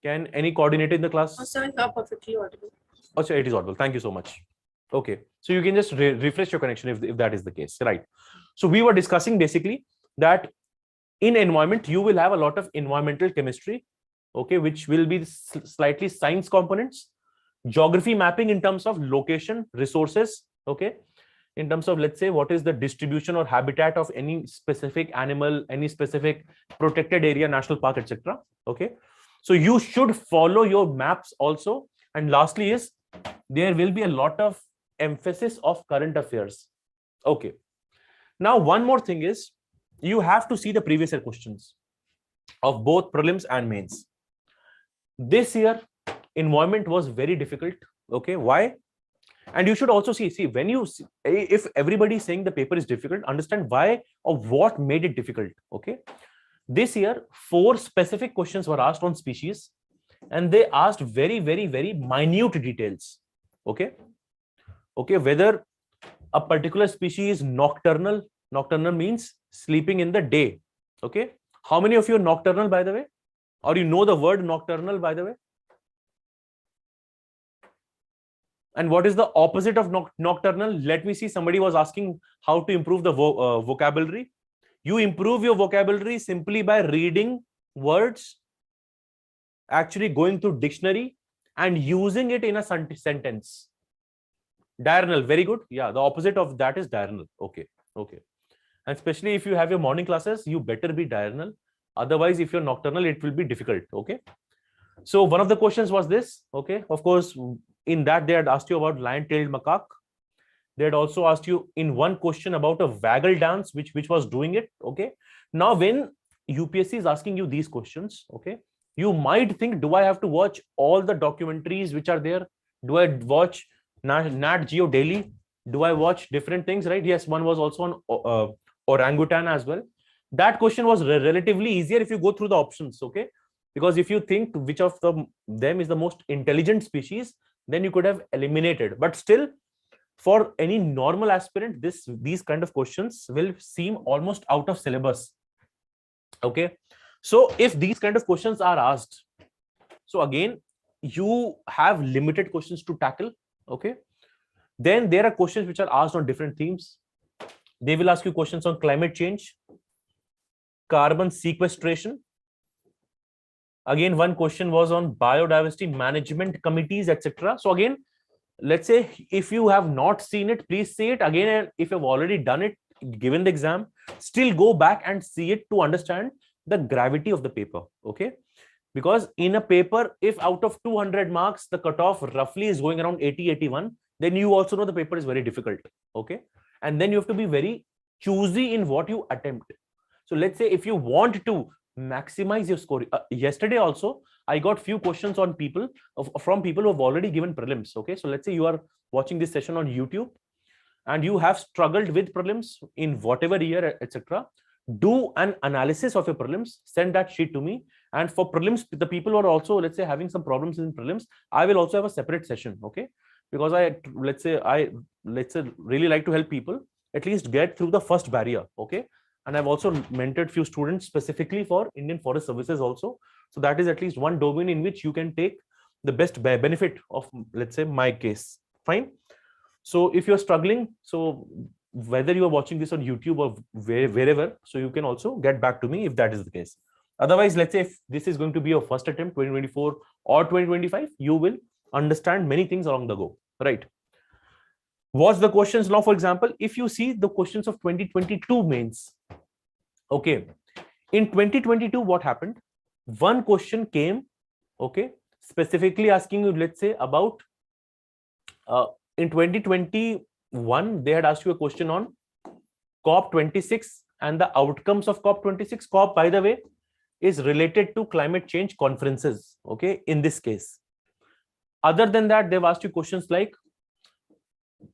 Can any coordinator in the class? Oh, sir, you are perfectly audible. Oh, so it is audible. Thank you so much. Okay, so you can just refresh your connection if that is the case, right? So we were discussing basically that in environment, you will have a lot of environmental chemistry, okay, which will be slightly science components, geography mapping in terms of location, resources, okay, in terms of, let's say, what is the distribution or habitat of any specific animal, any specific protected area, national park, etc. Okay, so you should follow your maps also. And lastly is, there will be a lot of emphasis of current affairs. Okay, now one more thing is, you have to see the previous year questions of both prelims and mains. This year environment was very difficult. Okay, why? And you should also see when you see, if everybody is saying the paper is difficult, understand why or what made it difficult. Okay, this year 4 specific questions were asked on species, and they asked very minute details. Okay, whether a particular species is nocturnal means sleeping in the day. Okay, how many of you are nocturnal, by the way? Or you know the word nocturnal, by the way? And what is the opposite of nocturnal? Let me see. Somebody was asking how to improve the vocabulary. You improve your vocabulary simply by reading words, actually going through dictionary and using it in a sentence. Diurnal, very good. Yeah, the opposite of that is diurnal. Okay, okay. And especially if you have your morning classes, you better be diurnal. Otherwise, if you're nocturnal, it will be difficult. Okay. So one of the questions was this. Okay. Of course, in that they had asked you about lion-tailed macaque. They had also asked you in one question about a waggle dance, which was doing it. Okay. Now, when UPSC is asking you these questions, okay, you might think, do I have to watch all the documentaries which are there? Do I watch Nat Geo Daily? Do I watch different things? Right? Yes, one was also on orangutan as well. That question was relatively easier if you go through the options. Okay. Because if you think which of them is the most intelligent species, then you could have eliminated. But still, for any normal aspirant, these kind of questions will seem almost out of syllabus. Okay. So if these kind of questions are asked, so again, you have limited questions to tackle. Okay. Then there are questions which are asked on different themes. They will ask you questions on climate change, carbon sequestration. Again, one question was on biodiversity management committees, etc. So again, let's say if you have not seen it, please see it again. If you've already done it, given the exam, still go back and see it to understand the gravity of the paper. Okay. Because in a paper, if out of 200 marks, the cutoff roughly is going around 80, 81, then you also know the paper is very difficult. Okay. And then you have to be very choosy in what you attempt. So let's say if you want to maximize your score, yesterday also, I got few questions on from people who have already given prelims. Okay. So let's say you are watching this session on YouTube and you have struggled with prelims in whatever year, etc. Do an analysis of your prelims, send that sheet to me. And for prelims, the people who are also, let's say, having some problems in prelims, I will also have a separate session. Okay. Because I really like to help people at least get through the first barrier. Okay. And I've also mentored few students specifically for Indian Forest Services also. So that is at least one domain in which you can take the best benefit of, let's say, my case. Fine. So if you're struggling, so whether you are watching this on YouTube or wherever, so you can also get back to me if that is the case. Otherwise, let's say if this is going to be your first attempt, 2024 or 2025, you will understand many things along the go, right? What's the questions now? For example, if you see the questions of 2022 mains, okay, in 2022, what happened? One question came, okay, specifically asking you, let's say, about in 2021, they had asked you a question on COP26 and the outcomes of COP26. COP, by the way, is related to climate change conferences, okay, in this case. Other than that, they've asked you questions like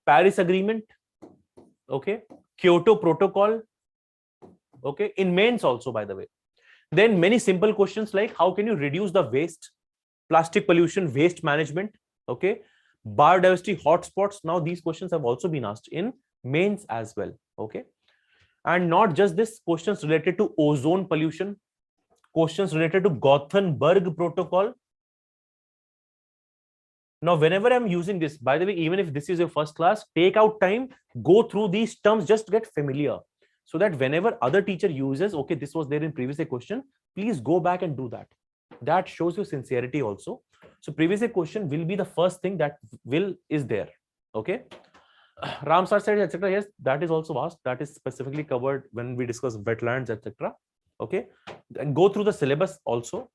Paris Agreement, okay, Kyoto Protocol, okay, in mains also, by the way. Then many simple questions like how can you reduce the waste, plastic pollution, waste management, okay, biodiversity hotspots. Now these questions have also been asked in mains as well, okay. And not just this, questions related to ozone pollution, questions related to Gothenburg Protocol. Now, whenever I'm using this, by the way, even if this is your first class, take out time, go through these terms, just get familiar. So that whenever other teacher uses, okay, this was there in previous question, please go back and do that. That shows your sincerity also. So previous question will be the first thing that is there. Okay. Ramsar said, etc. Yes, that is also asked. That is specifically covered when we discuss wetlands, etc. Okay. And go through the syllabus also.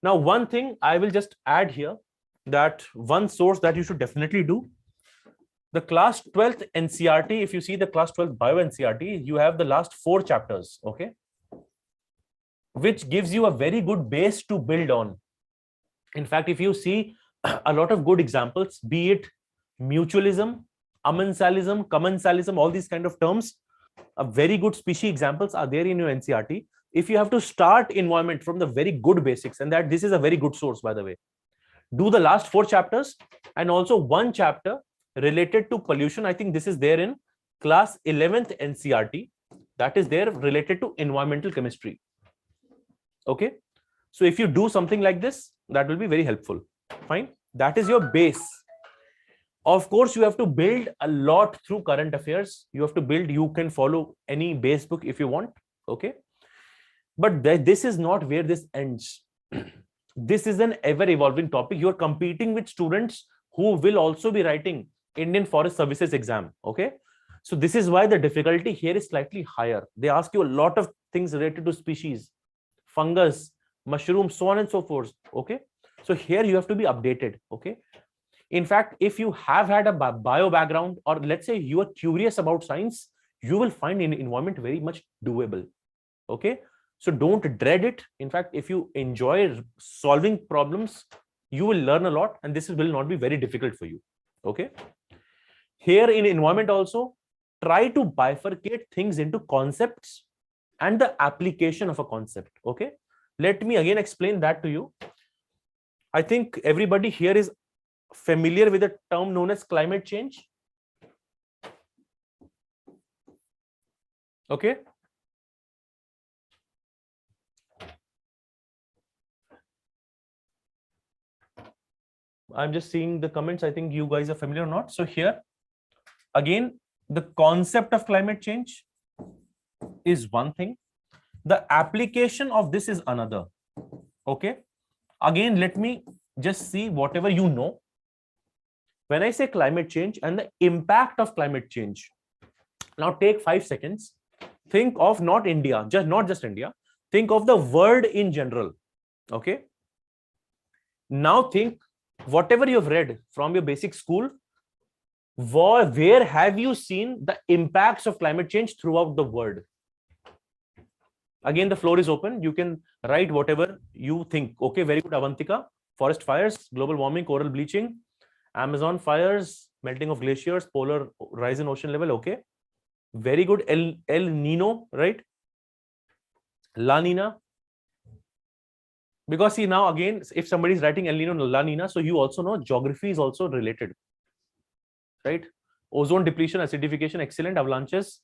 Now, one thing I will just add here, that one source that you should definitely do, the class 12th NCRT. If you see the class 12th bio NCRT, you have the last 4 chapters, okay, which gives you a very good base to build on. In fact, if you see a lot of good examples, be it mutualism, amensalism, commensalism, all these kind of terms, a very good species examples are there in your NCRT. If you have to start environment from the very good basics, and that this is a very good source, by the way, do the last 4 chapters and also 1 chapter related to pollution. I think this is there in class 11th NCRT. That is there related to environmental chemistry. Okay. So if you do something like this, that will be very helpful. Fine. That is your base. Of course, you have to build a lot through current affairs. You have to build, you can follow any base book if you want. Okay. But this is not where this ends. This is an ever evolving topic. You're competing with students who will also be writing Indian Forest Services exam. Okay. So this is why the difficulty here is slightly higher. They ask you a lot of things related to species, fungus, mushrooms, so on and so forth. Okay. So here you have to be updated. Okay. In fact, if you have had a bio background, or let's say you are curious about science, you will find an environment very much doable. Okay. So don't dread it. In fact, if you enjoy solving problems, you will learn a lot, and this will not be very difficult for you. Okay. Here in environment also, try to bifurcate things into concepts and the application of a concept. Okay. Let me again explain that to you. I think everybody here is familiar with the term known as climate change. Okay. I'm just seeing the comments. I think you guys are familiar or not. So here, again, the concept of climate change is one thing. The application of this is another. Okay. Again, let me just see whatever you know. When I say climate change and the impact of climate change, now take 5 seconds. Think of not India, not just India. Think of the world in general. Okay. Now think, whatever you've read from your basic school, where have you seen the impacts of climate change throughout the world? Again, the floor is open. You can write whatever you think. Okay, very good, Avantika. Forest fires, global warming, coral bleaching, Amazon fires, melting of glaciers, polar rise in ocean level. Okay, very good. El Nino, right? La Nina. Because see, now again, if somebody is writing El Nino, La Nina, so you also know geography is also related, right? Ozone depletion, acidification, excellent. Avalanches,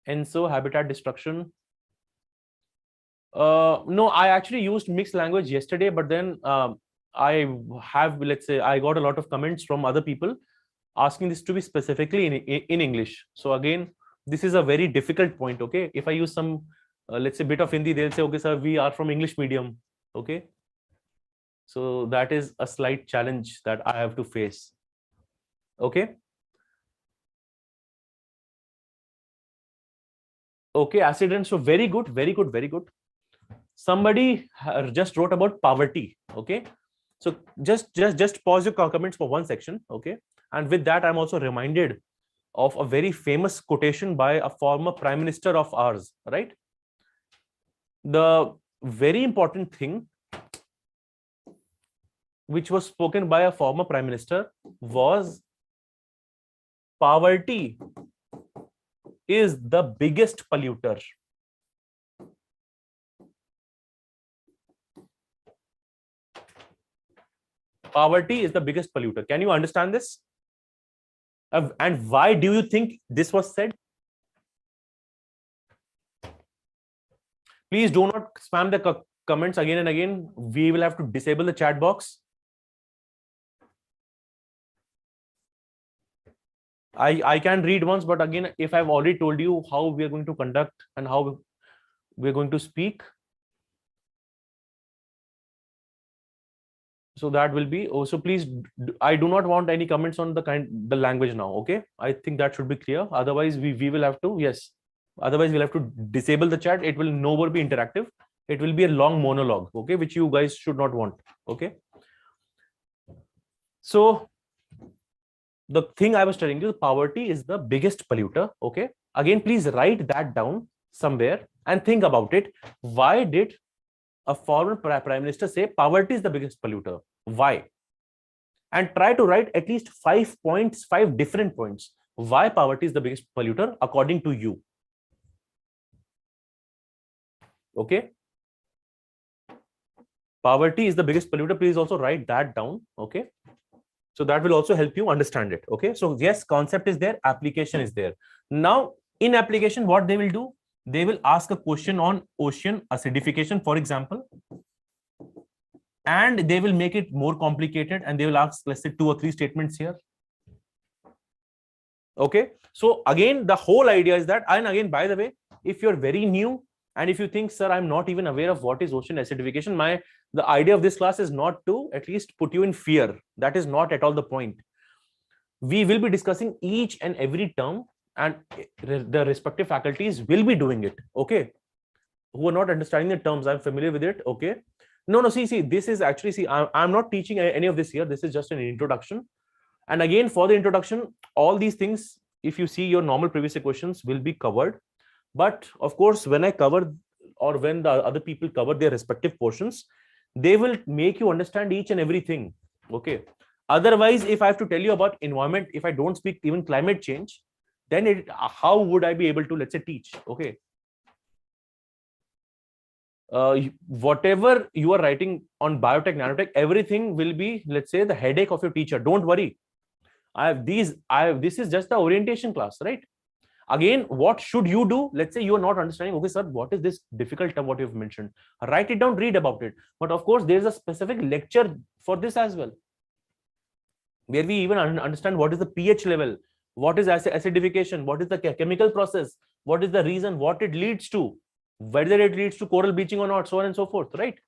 and so habitat destruction. No, I actually used mixed language yesterday, but then I have, let's say, I got a lot of comments from other people asking this to be specifically in English. So again, this is a very difficult point. Okay, if I use some, let's say, bit of Hindi, they'll say, okay, sir, we are from English medium. Okay, so that is a slight challenge that I have to face. Okay. Okay, acid rain. So very good, very good, very good. Somebody just wrote about poverty. Okay, so just pause your comments for one section. Okay, and with that, I'm also reminded of a very famous quotation by a former prime minister of ours. Right. The very important thing which was spoken by a former prime minister was, poverty is the biggest polluter. Poverty is the biggest polluter. Can you understand this? And why do you think this was said? Please do not spam the comments again and again. We will have to disable the chat box. I can read once, but again, if I've already told you how we are going to conduct and how we're going to speak, so that will be also, please, I do not want any comments on the language now. Okay, I think that should be clear. Otherwise, we will have to, yes, otherwise we'll have to disable the chat. It will no more be interactive. It will be a long monologue, okay, which you guys should not want. Okay, so the thing I was telling you, poverty is the biggest polluter. Okay, again, please write that down somewhere and think about it. Why did a former prime minister say poverty is the biggest polluter? Why? And try to write at least 5 points, 5 different points, why poverty is the biggest polluter according to you. Okay, poverty is the biggest polluter. Please also write that down. Okay, so that will also help you understand it. Okay, so yes, concept is there, application is there. Now in application, what they will do, they will ask a question on ocean acidification, for example. and they will make it more complicated, and they will ask, let's say, 2 or 3 statements here. Okay, so again, the whole idea is that, and again, by the way, if you're very new and if you think, sir, I'm not even aware of what is ocean acidification, the idea of this class is not to at least put you in fear. That is not at all the point. We will be discussing each and every term, and the respective faculties will be doing it. Okay, who are not understanding the terms, I'm familiar with it. Okay, no, see, this is actually, see, I'm not teaching any of this here. This is just an introduction. And again, for the introduction, all these things, if you see your normal previous year questions, will be covered. But of course, when I cover, or when the other people cover their respective portions, they will make you understand each and everything. Okay. Otherwise, if I have to tell you about environment, if I don't speak even climate change, then how would I be able to, let's say, teach? Okay. Whatever you are writing on biotech, nanotech, everything will be, let's say, the headache of your teacher. Don't worry. This is just the orientation class, right? Again, what should you do? Let's say you are not understanding, okay, sir, what is this difficult term, what you've mentioned? Write it down, read about it. But of course, there's a specific lecture for this as well, where we even understand what is the pH level, what is acidification, what is the chemical process, what is the reason, what it leads to, whether it leads to coral bleaching or not, so on and so forth, right?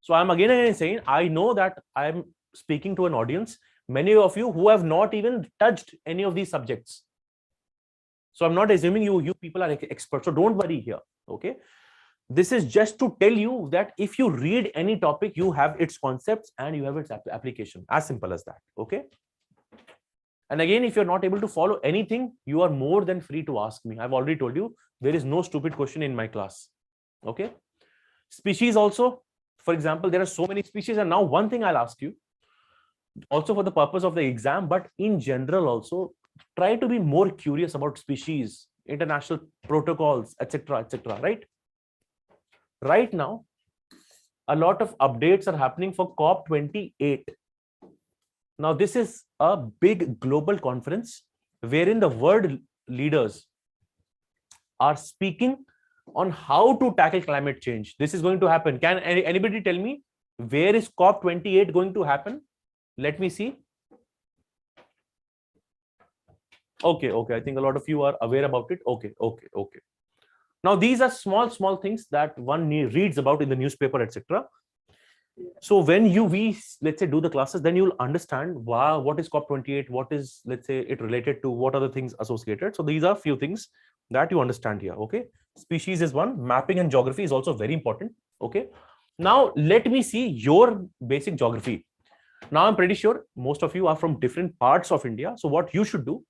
So I'm again saying, I know that I'm speaking to an audience, many of you who have not even touched any of these subjects. So I'm not assuming you people are experts, so don't worry here. Okay, this is just to tell you that if you read any topic, you have its concepts and you have its application, as simple as that. Okay, and again, if you're not able to follow anything, you are more than free to ask me. I've already told you, there is no stupid question in my class. Okay, species also, for example, there are so many species, and now one thing I'll ask you, also for the purpose of the exam, but in general also, try to be more curious about species, international protocols, etc., right? Right now, a lot of updates are happening for COP28. Now, this is a big global conference wherein the world leaders are speaking on how to tackle climate change. This is going to happen. Can anybody tell me where is COP28 going to happen? Let me see. Okay. I think a lot of you are aware about it. Okay. Now, these are small things that one reads about in the newspaper, etc. So when we let's say do the classes, then you'll understand, wow, what is COP28, what is, let's say, it related to, what are the things associated. So these are few things that you understand here. Okay, species is one, mapping and geography is also very important. Okay, now let me see your basic geography. Now I'm pretty sure most of you are from different parts of India. So what you should do,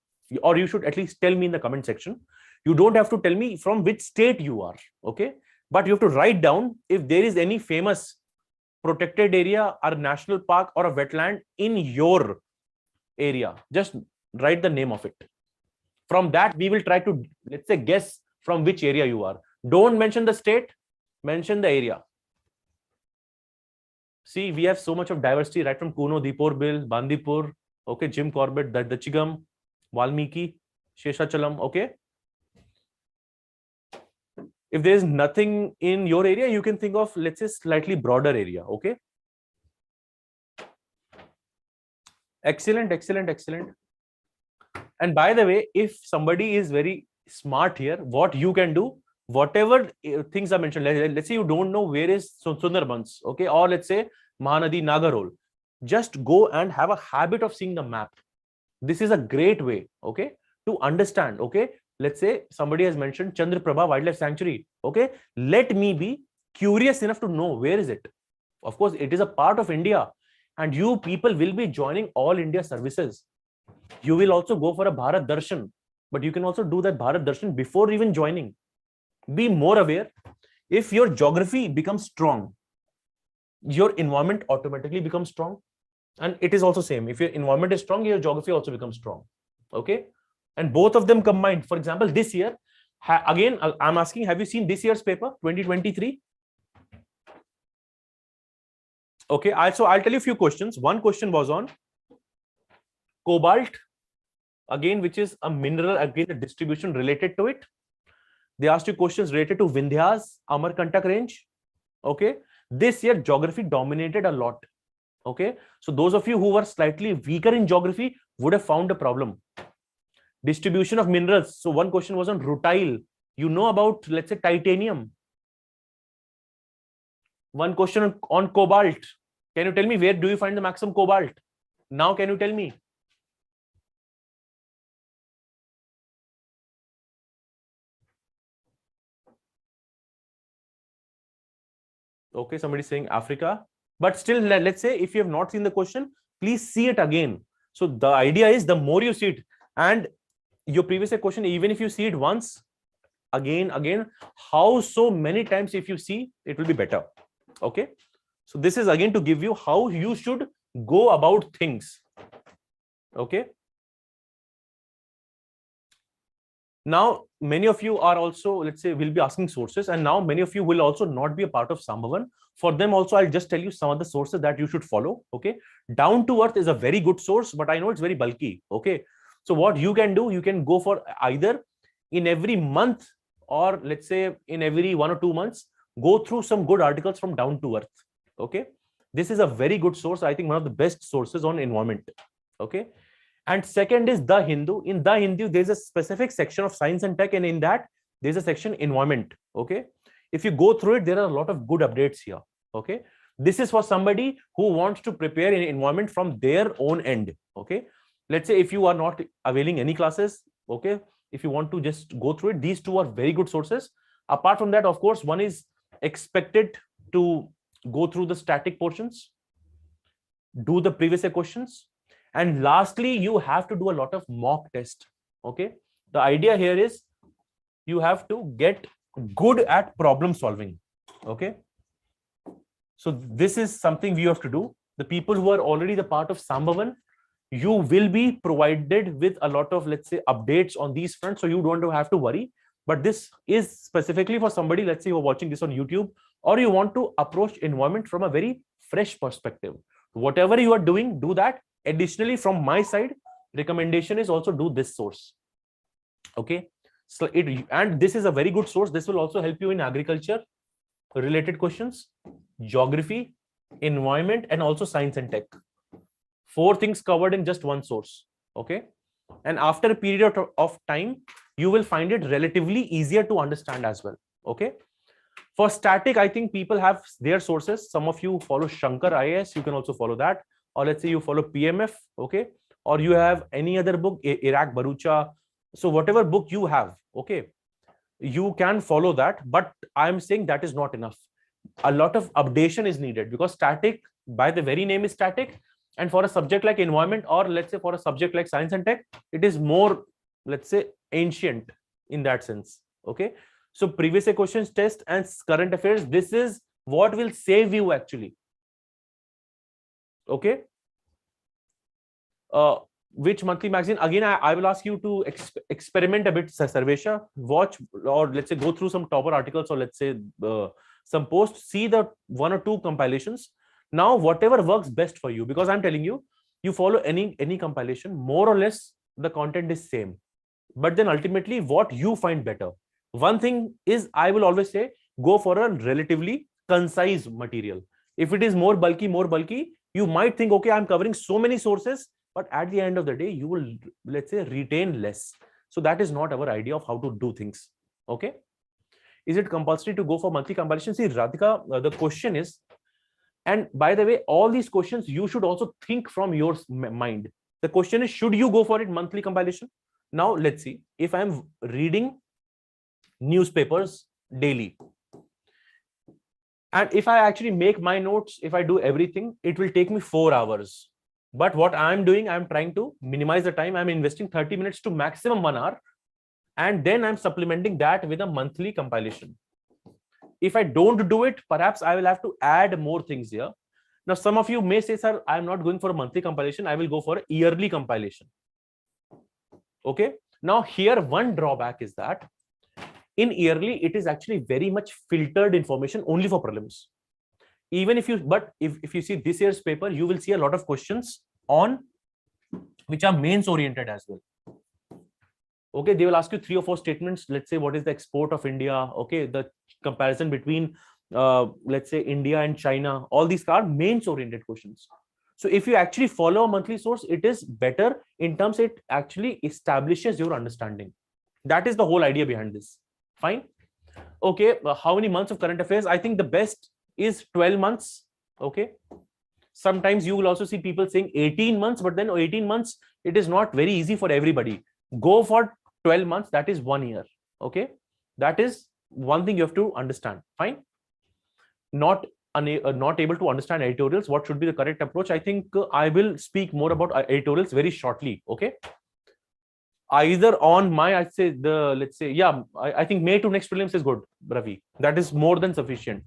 or you should at least tell me in the comment section. You don't have to tell me from which state you are. Okay, but you have to write down if there is any famous protected area or national park or a wetland in your area. Just write the name of it. From that, we will try to, let's say, guess from which area you are. Don't mention the state, mention the area. See, we have so much of diversity, right from Kuno, Diporbil, Bandipur, okay, Jim Corbett, Dachigam, Valmiki, Sheshachalam, okay. If there is nothing in your area, you can think of, let's say, slightly broader area, okay. Excellent. And by the way, if somebody is very smart here, what you can do, whatever things are mentioned, let's say you don't know where is Sundarbans, okay, or let's say Mahanadi, Nagarhole, just go and have a habit of seeing the map. This is a great way, okay, to understand. Okay, let's say somebody has mentioned Chandraprabha Wildlife Sanctuary. Okay, let me be curious enough to know where is it. Of course, it is a part of India, and you people will be joining all India services. You will also go for a Bharat Darshan, but you can also do that Bharat Darshan before even joining. Be more aware. If your geography becomes strong, your environment automatically becomes strong. And it is also same. If your environment is strong, your geography also becomes strong. Okay. And both of them combined. For example, this year, again, I'm asking, have you seen this year's paper, 2023? Okay. So I'll tell you a few questions. One question was on cobalt, again, which is a mineral, again, the distribution related to it. They asked you questions related to Vindhyas, Amarkantak range. Okay. This year geography dominated a lot. Okay, so those of you who were slightly weaker in geography would have found a problem. Distribution of minerals. So one question was on rutile. You know about, let's say, titanium. One question on cobalt. Can you tell me where do you find the maximum cobalt? Now, can you tell me? Okay, somebody saying Africa. But still, let's say if you have not seen the question, please see it again. So the idea is the more you see it, and your previous question, even if you see it once, again, how so many times if you see, it will be better. Okay. So this is again to give you how you should go about things. Okay. Now, many of you are also, let's say, will be asking sources, and now many of you will also not be a part of Sambhavam. For them also, I'll just tell you some of the sources that you should follow. Okay. Down to Earth is a very good source, but I know it's very bulky. Okay. So what you can do, you can go for either in every month or let's say in every 1 or 2 months, go through some good articles from Down to Earth. Okay. This is a very good source. I think one of the best sources on environment. Okay. And second is The Hindu. In The Hindu, there's a specific section of science and tech, and in that, there's a section environment. Okay. If you go through it, there are a lot of good updates here. Okay. This is for somebody who wants to prepare an environment from their own end. Okay. Let's say if you are not availing any classes, okay, if you want to just go through it, these two are very good sources. Apart from that, of course, one is expected to go through the static portions, do the previous year questions, and lastly, you have to do a lot of mock test. Okay. The idea here is you have to get good at problem solving. Okay. So this is something we have to do. The people who are already the part of Sambhavam, you will be provided with a lot of, let's say, updates on these fronts. So you don't have to worry. But this is specifically for somebody, let's say you're watching this on YouTube, or you want to approach environment from a very fresh perspective. Whatever you are doing, do that. Additionally, from my side, recommendation is also do this source. Okay. So and this is a very good source. This will also help you in agriculture related questions, geography, environment, and also science and tech. 4 things covered in just one source. Okay. And after a period of time, you will find it relatively easier to understand as well. Okay. For static, I think people have their sources. Some of you follow Shankar IAS. You can also follow that. Or let's say you follow PMF. Okay. Or you have any other book, Iraq, Barucha. So whatever book you have, okay, you can follow that. But I'm saying that is not enough. A lot of updation is needed because static, by the very name, is static. And for a subject like environment, or let's say for a subject like science and tech, it is more, let's say, ancient in that sense. Okay. So previous year questions, test, and current affairs, this is what will save you actually. Okay. Which monthly magazine? Again, I will ask you to experiment a bit, Sarvesha. Watch, or let's say go through some topper articles, or let's say some posts, see the 1 or 2 compilations. Now, whatever works best for you, because I'm telling you, you follow any compilation, more or less the content is same. But then ultimately, what you find better. One thing is, I will always say, go for a relatively concise material. If it is more bulky, you might think, okay, I'm covering so many sources, but at the end of the day, you will, let's say, retain less. So that is not our idea of how to do things. Okay. Is it compulsory to go for monthly compilation? See, Radhika, the question is, and by the way, all these questions, you should also think from your mind. The question is, should you go for it monthly compilation? Now, let's see. If I'm reading newspapers daily, and if I actually make my notes, if I do everything, it will take me 4 hours. But what I'm doing, I'm trying to minimize the time. I'm investing 30 minutes to maximum 1 hour. And then I'm supplementing that with a monthly compilation. If I don't do it, perhaps I will have to add more things here. Now, some of you may say, sir, I'm not going for a monthly compilation. I will go for a yearly compilation. Okay. Now, here, one drawback is that in yearly, it is actually very much filtered information only for prelims. Even if you, but if you see this year's paper, you will see a lot of questions on which are mains oriented as well. Okay, they will ask you 3 or 4 statements. Let's say, what is the export of India? Okay, the comparison between let's say India and China, all these are mains oriented questions. So if you actually follow a monthly source, it is better in terms it actually establishes your understanding. That is the whole idea behind this. Fine. Okay, how many months of current affairs? I think the best is 12 months. Okay. Sometimes you will also see people saying 18 months, but then 18 months, it is not very easy for everybody. Go for 12 months, that is 1 year. Okay. That is one thing you have to understand. Fine. Not able to understand editorials, what should be the correct approach? I think I will speak more about editorials very shortly. Okay. Either on my, I'd say let's say, yeah, I think May to next prelims is good, Ravi. That is more than sufficient.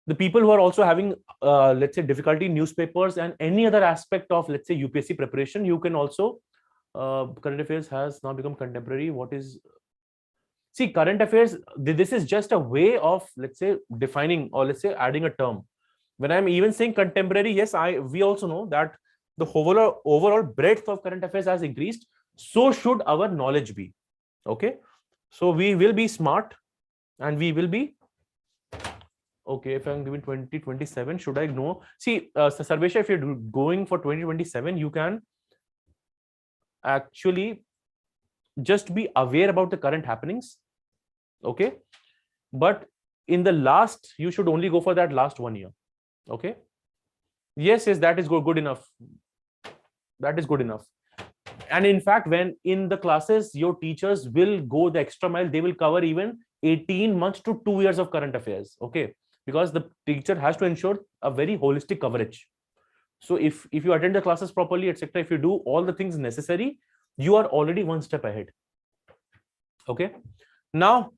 The people who are also having, let's say, difficulty in newspapers and any other aspect of, let's say, UPSC preparation, you can also, current affairs has now become contemporary. What is, see, current affairs, this is just a way of, let's say, defining, or let's say adding a term. When I'm even saying contemporary, yes, we also know that the overall breadth of current affairs has increased. So should our knowledge be. Okay. So we will be smart and we will be, okay, if I'm given 2027, should I know? See, Sarvesha, if you're going for 2027, you can actually just be aware about the current happenings. Okay. But in the last, you should only go for that last 1 year. Okay. Yes, that is good enough. That is good enough. And in fact, when in the classes, your teachers will go the extra mile, they will cover even 18 months to 2 years of current affairs. Okay. Because the teacher has to ensure a very holistic coverage. So if you attend the classes properly, etc., if you do all the things necessary, you are already one step ahead. Okay. Now,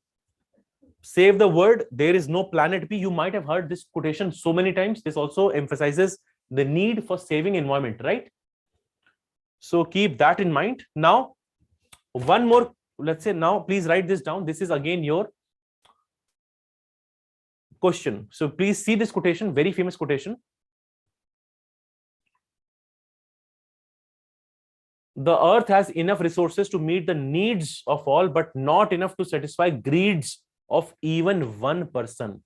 save the word, there is no planet B. You might have heard this quotation so many times. This also emphasizes the need for saving environment, right? So keep that in mind. Now, one more, let's say, now please write this down. This is again your question. So please see this quotation, very famous quotation. The earth has enough resources to meet the needs of all, but not enough to satisfy greeds of even one person.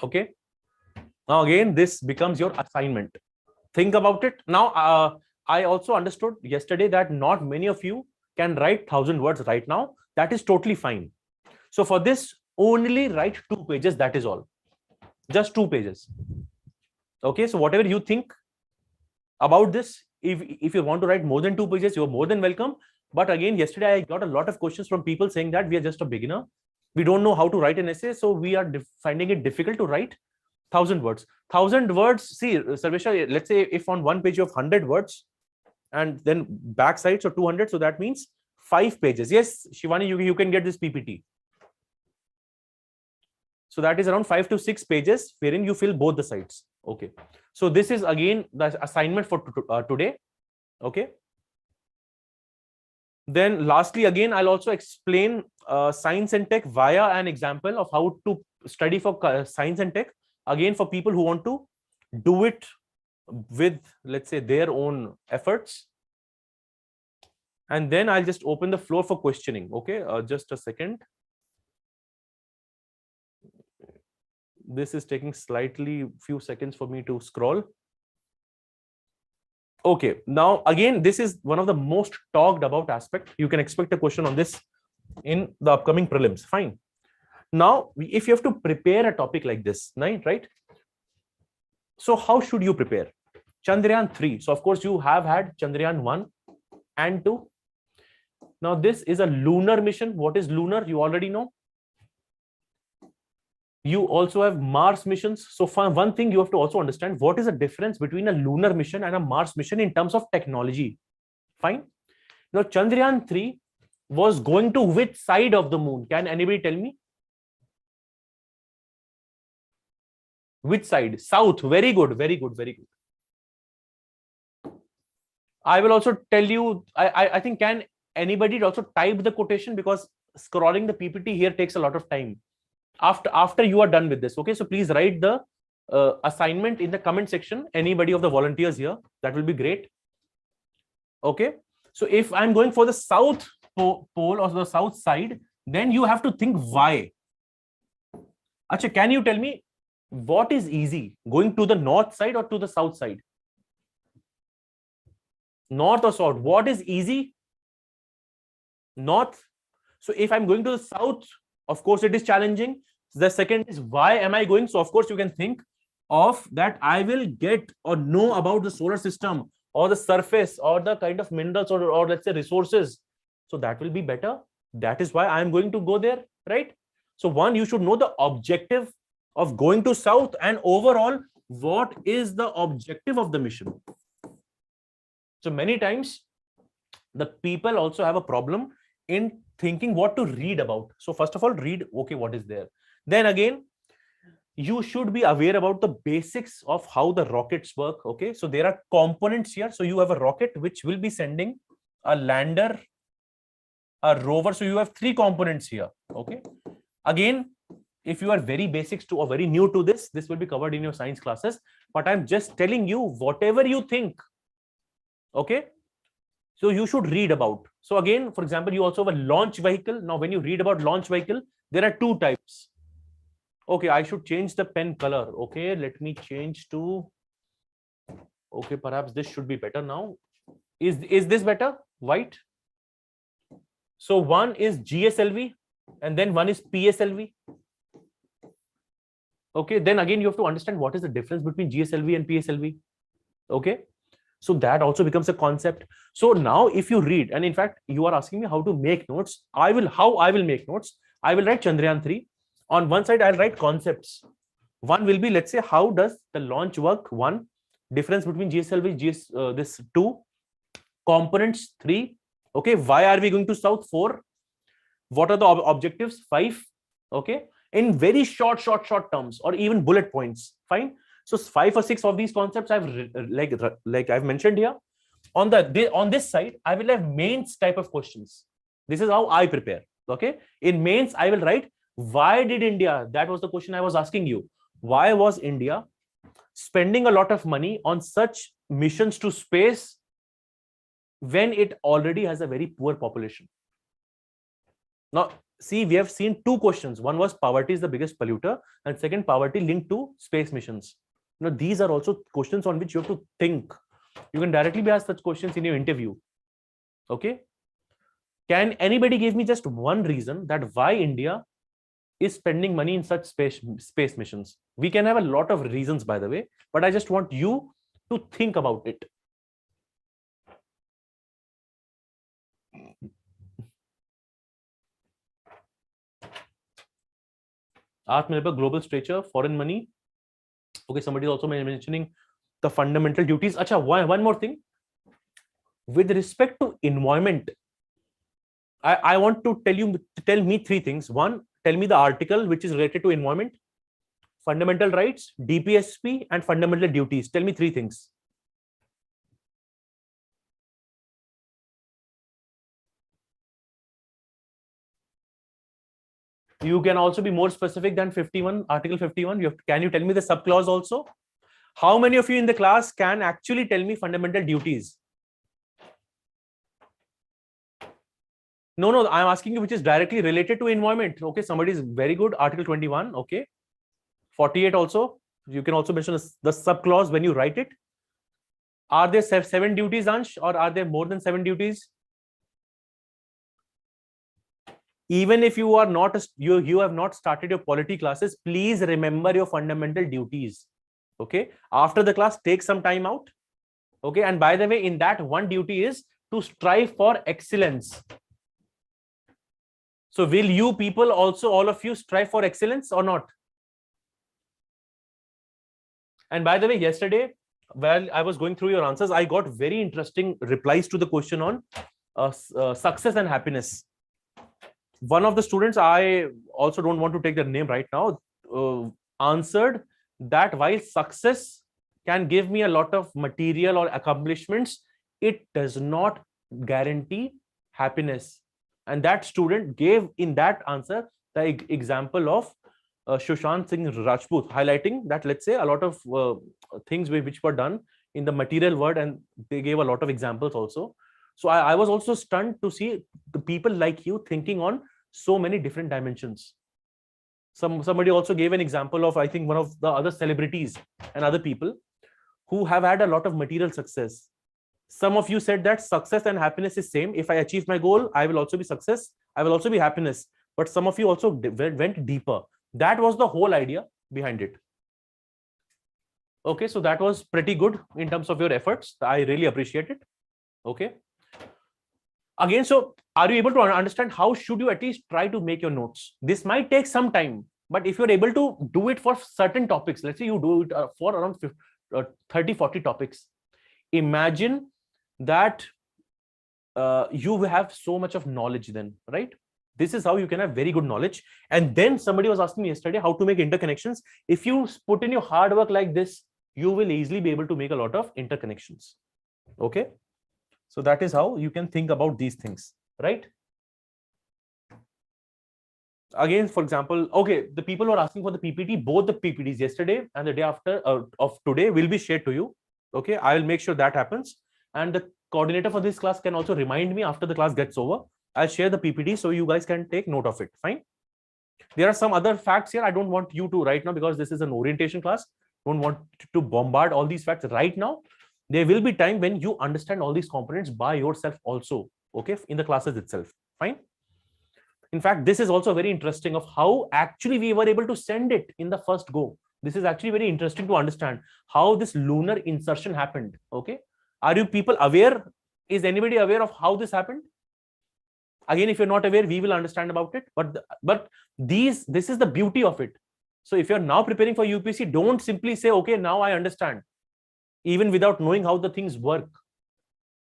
Okay. Now again, this becomes your assignment. Think about it. Now, I also understood yesterday that not many of you can write 1,000 words right now. That is totally fine. So for this, only write 2 pages. That is all. Just 2 pages. Okay. So whatever you think about this, if you want to write more than 2 pages, you're more than welcome. But again, yesterday I got a lot of questions from people saying that we are just a beginner. We don't know how to write an essay. So we are finding it difficult to write 1,000 words. 1,000 words. See, Sarvesha, let's say if on one page you have 100 words and then back side, so 200. So that means 5 pages. Yes, Shivani, you can get this PPT. So that is around 5 to 6 pages wherein you fill both the sides. Okay. So this is again the assignment for today. Okay. Then lastly, again, I'll also explain science and tech via an example of how to study for science and tech. Again, for people who want to do it with, let's say, their own efforts. And then I'll just open the floor for questioning. Okay, just a second. This is taking slightly few seconds for me to scroll. Okay, now again, this is one of the most talked about aspect. You can expect a question on this in the upcoming prelims. Fine. Now, if you have to prepare a topic like this, right? So how should you prepare? Chandrayaan 3. So of course you have had Chandrayaan 1 and 2. Now this is a lunar mission. What is lunar? You already know. You also have Mars missions. So one thing you have to also understand, what is the difference between a lunar mission and a Mars mission in terms of technology? Fine. Now Chandrayaan 3 was going to which side of the moon? Can anybody tell me? Which side? South. Very good. Very good. Very good. I will also tell you, I think, can anybody also type the quotation, because scrolling the PPT here takes a lot of time. After you are done with this. Okay. So please write the assignment in the comment section. Anybody of the volunteers here, that will be great. Okay. So if I'm going for the south pole or the south side, then you have to think why. Acha, can you tell me what is easy, going to the north side or to the south side? North or south? What is easy? North. So if I'm going to the south, of course it is challenging. The second is, why am I going? So of course you can think of that I will get or know about the solar system or the surface or the kind of minerals or let's say resources. So that will be better. That is why I'm going to go there, right? So one, you should know the objective of going to south, and overall, what is the objective of the mission? So many times the people also have a problem in thinking what to read about. So first of all, read, okay, what is there? Then again, you should be aware about the basics of how the rockets work. Okay, so there are components here. So you have a rocket which will be sending a lander, a rover. So you have three components here. Okay, again, if you are very basics to or very new to this will be covered in your science classes, but I'm just telling you whatever you think. Okay, so you should read about. So again, for example, you also have a launch vehicle. Now when you read about launch vehicle, there are two types. Okay, I should change the pen color. Okay, let me change to, okay, perhaps this should be better now. Is this better? White. So one is GSLV and then one is PSLV. Okay, then again you have to understand what is the difference between GSLV and PSLV. Okay, so that also becomes a concept. So now if you read, and in fact you are asking me how to make notes, how I will make notes. I will write Chandrayaan 3. On one side I'll write concepts. One will be, let's say, how does the launch work? One, difference between GSLV, this 2, components 3. Okay, why are we going to south? 4, what are the objectives? 5. Okay, in very short terms or even bullet points. Fine. So 5 or 6 of these concepts I've like I've mentioned here. On this side, I will have mains type of questions. This is how I prepare. Okay, in mains I will write, why did India? That was the question I was asking you. Why was India spending a lot of money on such missions to space when it already has a very poor population? Now, see, we have seen two questions. One was poverty is the biggest polluter, and second, poverty linked to space missions. Now, these are also questions on which you have to think. You can directly be asked such questions in your interview. Okay. Can anybody give me just one reason that why India is spending money in such space missions? We can have a lot of reasons, by the way, but I just want you to think about it. Atmanirbhar, global stature, foreign money. Okay, somebody is also mentioning the fundamental duties. Acha, one more thing. With respect to environment, I want to tell me 3 things. One, tell me the article which is related to environment, fundamental rights, DPSP, and fundamental duties. Tell me 3 things. You can also be more specific than 51, Article 51. Can you tell me the subclause also? How many of you in the class can actually tell me fundamental duties? No, I'm asking you which is directly related to environment. Okay, somebody is very good. Article 21. Okay, 48 also. You can also mention the subclause when you write it. Are there 7 duties, Ansh, or are there more than 7 duties? Even if you are not you have not started your polity classes, please remember your fundamental duties. Okay, after the class, take some time out. Okay, and by the way, in that one duty is to strive for excellence. So will you people also, all of you, strive for excellence or not? And by the way, yesterday, while I was going through your answers, I got very interesting replies to the question on success and happiness. One of the students, I also don't want to take their name right now, answered that while success can give me a lot of material or accomplishments, it does not guarantee happiness. And that student gave in that answer the example of Sushant Singh Rajput, highlighting that, let's say, a lot of things which were done in the material world, and they gave a lot of examples also. So I was also stunned to see the people like you thinking on so many different dimensions. Somebody also gave an example of, I think, one of the other celebrities and other people who have had a lot of material success. Some of you said that success and happiness is same. If I achieve my goal, I will also be success. I will also be happiness. But some of you also went deeper. That was the whole idea behind it. Okay, so that was pretty good in terms of your efforts. I really appreciate it. Okay. Again, so are you able to understand how should you at least try to make your notes? This might take some time, but if you're able to do it for certain topics, let's say you do it for around 30, 40 topics. Imagine that you have so much of knowledge then, right? This is how you can have very good knowledge. And then somebody was asking me yesterday how to make interconnections. If you put in your hard work like this, you will easily be able to make a lot of interconnections. Okay. So that is how you can think about these things, right? Again, for example, okay, the people who are asking for the PPT, both the PPTs yesterday and the day after of today will be shared to you. Okay, I will make sure that happens. And the coordinator for this class can also remind me after the class gets over. I'll share the PPT so you guys can take note of it. Fine. There are some other facts here. I don't want you to right now because this is an orientation class. Don't want to bombard all these facts right now. There will be time when you understand all these components by yourself also. Okay, in the classes itself. Fine. In fact, this is also very interesting of how actually we were able to send it in the first go. This is actually very interesting to understand how this lunar insertion happened. Okay. Are you people aware? Is anybody aware of how this happened? Again, if you're not aware, we will understand about it. But this is the beauty of it. So if you're now preparing for UPSC, don't simply say, okay, now I understand, even without knowing how the things work.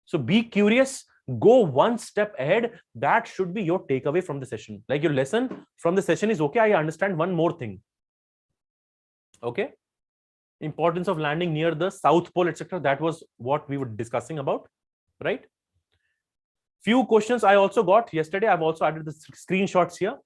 So be curious, go one step ahead. That should be your takeaway from the session. Like your lesson from the session is, okay, I understand one more thing. Okay. Importance of landing near the South Pole, etc. That was what we were discussing about, right? Few questions I also got yesterday. I've also added the screenshots here.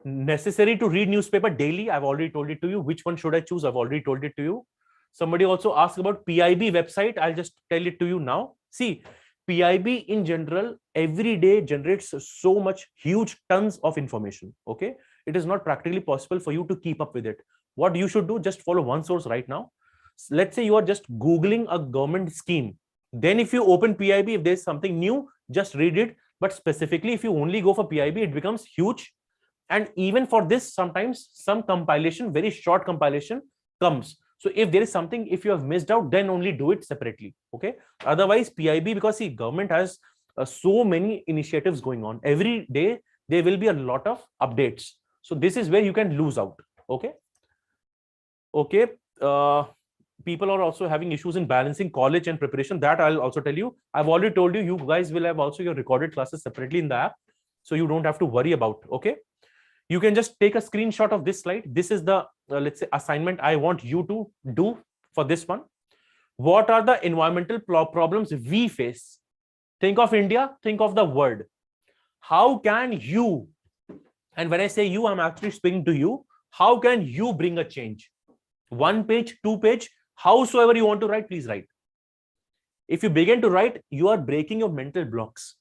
Necessary to read newspaper daily. I've already told it to you. Which one should I choose? I've already told it to you. Somebody also asked about PIB website. I'll just tell it to you now. See, PIB in general every day generates so much huge tons of information. Okay, it is not practically possible for you to keep up with it. What you should do, just follow one source right now. Let's say you are just googling a government scheme. Then if you open PIB, if there's something new, just read it. But specifically, if you only go for PIB, it becomes huge. And even for this, sometimes some compilation, very short compilation comes. So if there is something, if you have missed out, then only do it separately. Okay. Otherwise, PIB, because see, government has so many initiatives going on. Every day, there will be a lot of updates. So this is where you can lose out. Okay. Okay. People are also having issues in balancing college and preparation. That I'll also tell you. I've already told you, you guys will have also your recorded classes separately in the app. So you don't have to worry about. Okay. You can just take a screenshot of this slide. This is the, let's say, assignment I want you to do for this one. What are the environmental problems we face? Think of India, think of the world. How can you, and when I say you, I'm actually speaking to you, how can you bring a change? 1 page, 2 page, howsoever you want to write, please write. If you begin to write, you are breaking your mental blocks.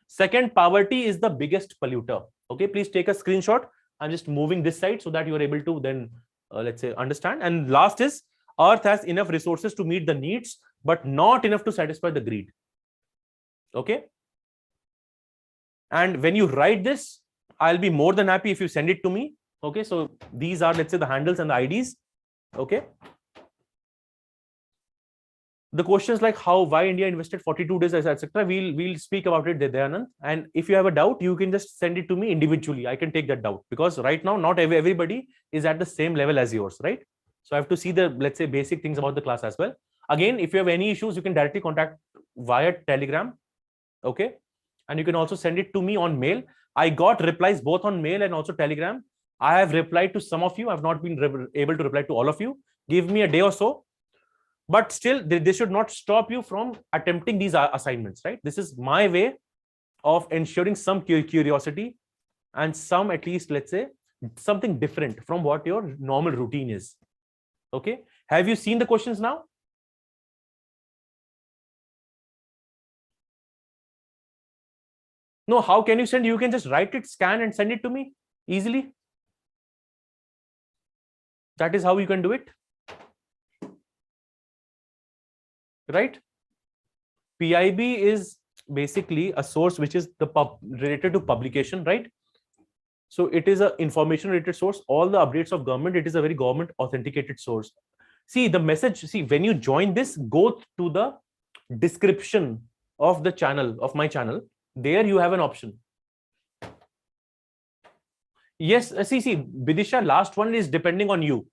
Second, poverty is the biggest polluter. Okay, please take a screenshot. I'm just moving this side so that you are able to then, let's say, understand. And last is, Earth has enough resources to meet the needs, but not enough to satisfy the greed. Okay. And when you write this, I'll be more than happy if you send it to me. Okay. So these are, let's say, the handles and the IDs. Okay. The questions like why India invested 42 days, etc. We'll speak about it, Dayanand. And if you have a doubt, you can just send it to me individually. I can take that doubt because right now, not everybody is at the same level as yours, right? So I have to see the, let's say, basic things about the class as well. Again, if you have any issues, you can directly contact via Telegram. Okay. And you can also send it to me on mail. I got replies both on mail and also Telegram. I have replied to some of you. I've not been able to reply to all of you. Give me a day or so. But still, they should not stop you from attempting these assignments, right? This is my way of ensuring some curiosity and some, at least, let's say, something different from what your normal routine is. Okay. Have you seen the questions now? No, how can you send? You can just write it, scan and send it to me easily. That is how you can do it, right? PIB is basically a source which is related to publication, right? So it is an information related source. All the updates of government, it is a very government authenticated source. See the message. See, when you join this, go to the description of the channel, of my channel. There you have an option. Yes, see, Vidisha, last one is depending on you.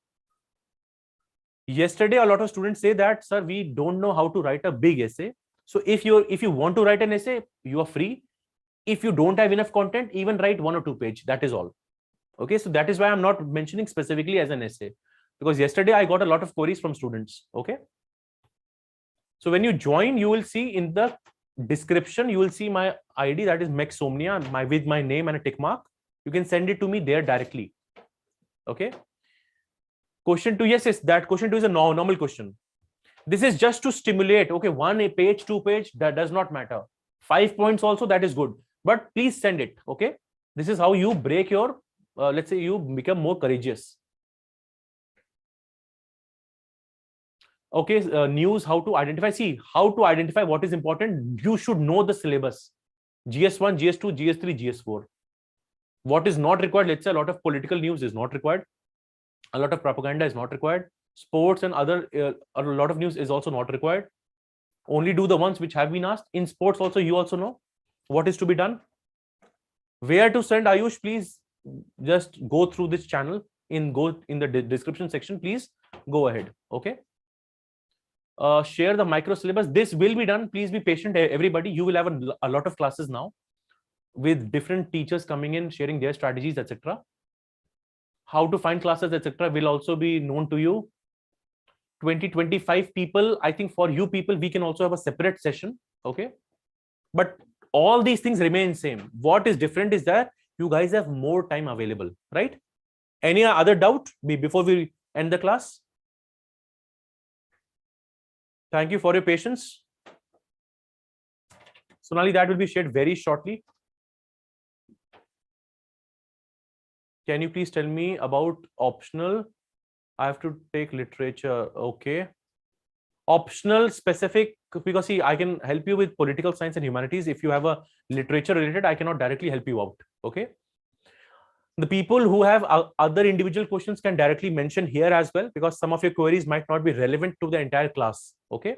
Yesterday, a lot of students say that, sir, we don't know how to write a big essay. So if you want to write an essay, you are free. If you don't have enough content, even write 1 or 2 pages. That is all. Okay, so that is why I'm not mentioning specifically as an essay, because yesterday I got a lot of queries from students. Okay, so when you join, you will see in the description, you will see my ID, that is Mexomnia, with my name and a tick mark. You can send it to me there directly. Okay. Question 2, yes, that question 2 is a normal question. This is just to stimulate. Okay, 1 page, 2 page, that does not matter. 5 points also, that is good. But please send it. Okay, this is how you break your, let's say, you become more courageous. Okay, news, how to identify. See, how to identify what is important. You should know the syllabus. GS1, GS2, GS3, GS4. What is not required? Let's say a lot of political news is not required. A lot of propaganda is not required. Sports and other, a lot of news is also not required. Only do the ones which have been asked. In sports also, you also know what is to be done. Where to send, Ayush, please just go through this channel, go in the description section, please go ahead. Okay. Share the micro syllabus. This will be done. Please be patient, everybody. You will have a lot of classes now with different teachers coming in, sharing their strategies, etc. How to find classes, etc. will also be known to you. 20-25 people. I think for you people, we can also have a separate session. Okay. But all these things remain same. What is different is that you guys have more time available, right? Any other doubt before we end the class? Thank you for your patience. Sonali, that will be shared very shortly. Can you please tell me about optional? I have to take literature. Okay. Optional specific, because see, I can help you with political science and humanities. If you have a literature related, I cannot directly help you out. Okay. The people who have other individual questions can directly mention here as well, because some of your queries might not be relevant to the entire class. Okay.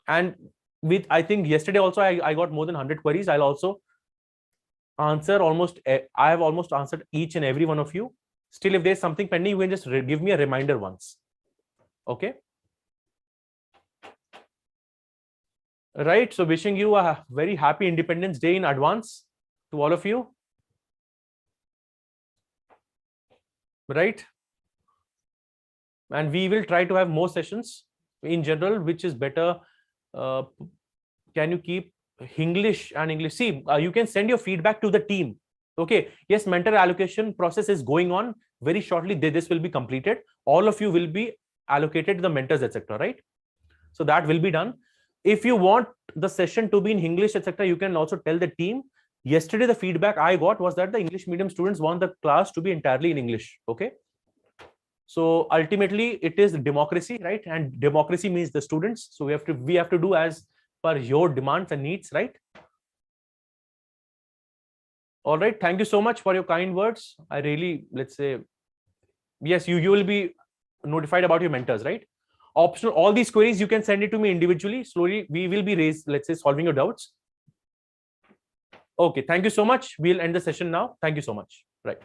And with, I think yesterday also, I got more than 100 queries. I'll also answer almost, I have almost answered each and every one of you. Still, if there's something pending, you can just give me a reminder once. Okay. Right. So wishing you a very happy Independence Day in advance to all of you. Right. And we will try to have more sessions in general, which is better. Can you keep English and English? See, you can send your feedback to the team. Okay. Yes, mentor allocation process is going on. Very shortly, this will be completed. All of you will be allocated to the mentors, etc. Right. So that will be done. If you want the session to be in English, etc., you can also tell the team. Yesterday, the feedback I got was that the English medium students want the class to be entirely in English. Okay. So ultimately, it is democracy, right? And democracy means the students. So we have to do as per your demands and needs, right? All right. Thank you so much for your kind words. I really, let's say, yes, you will be notified about your mentors, right? Optional, all these queries, you can send it to me individually. Slowly, we will be let's say, solving your doubts. Okay. Thank you so much. We'll end the session now. Thank you so much. Right.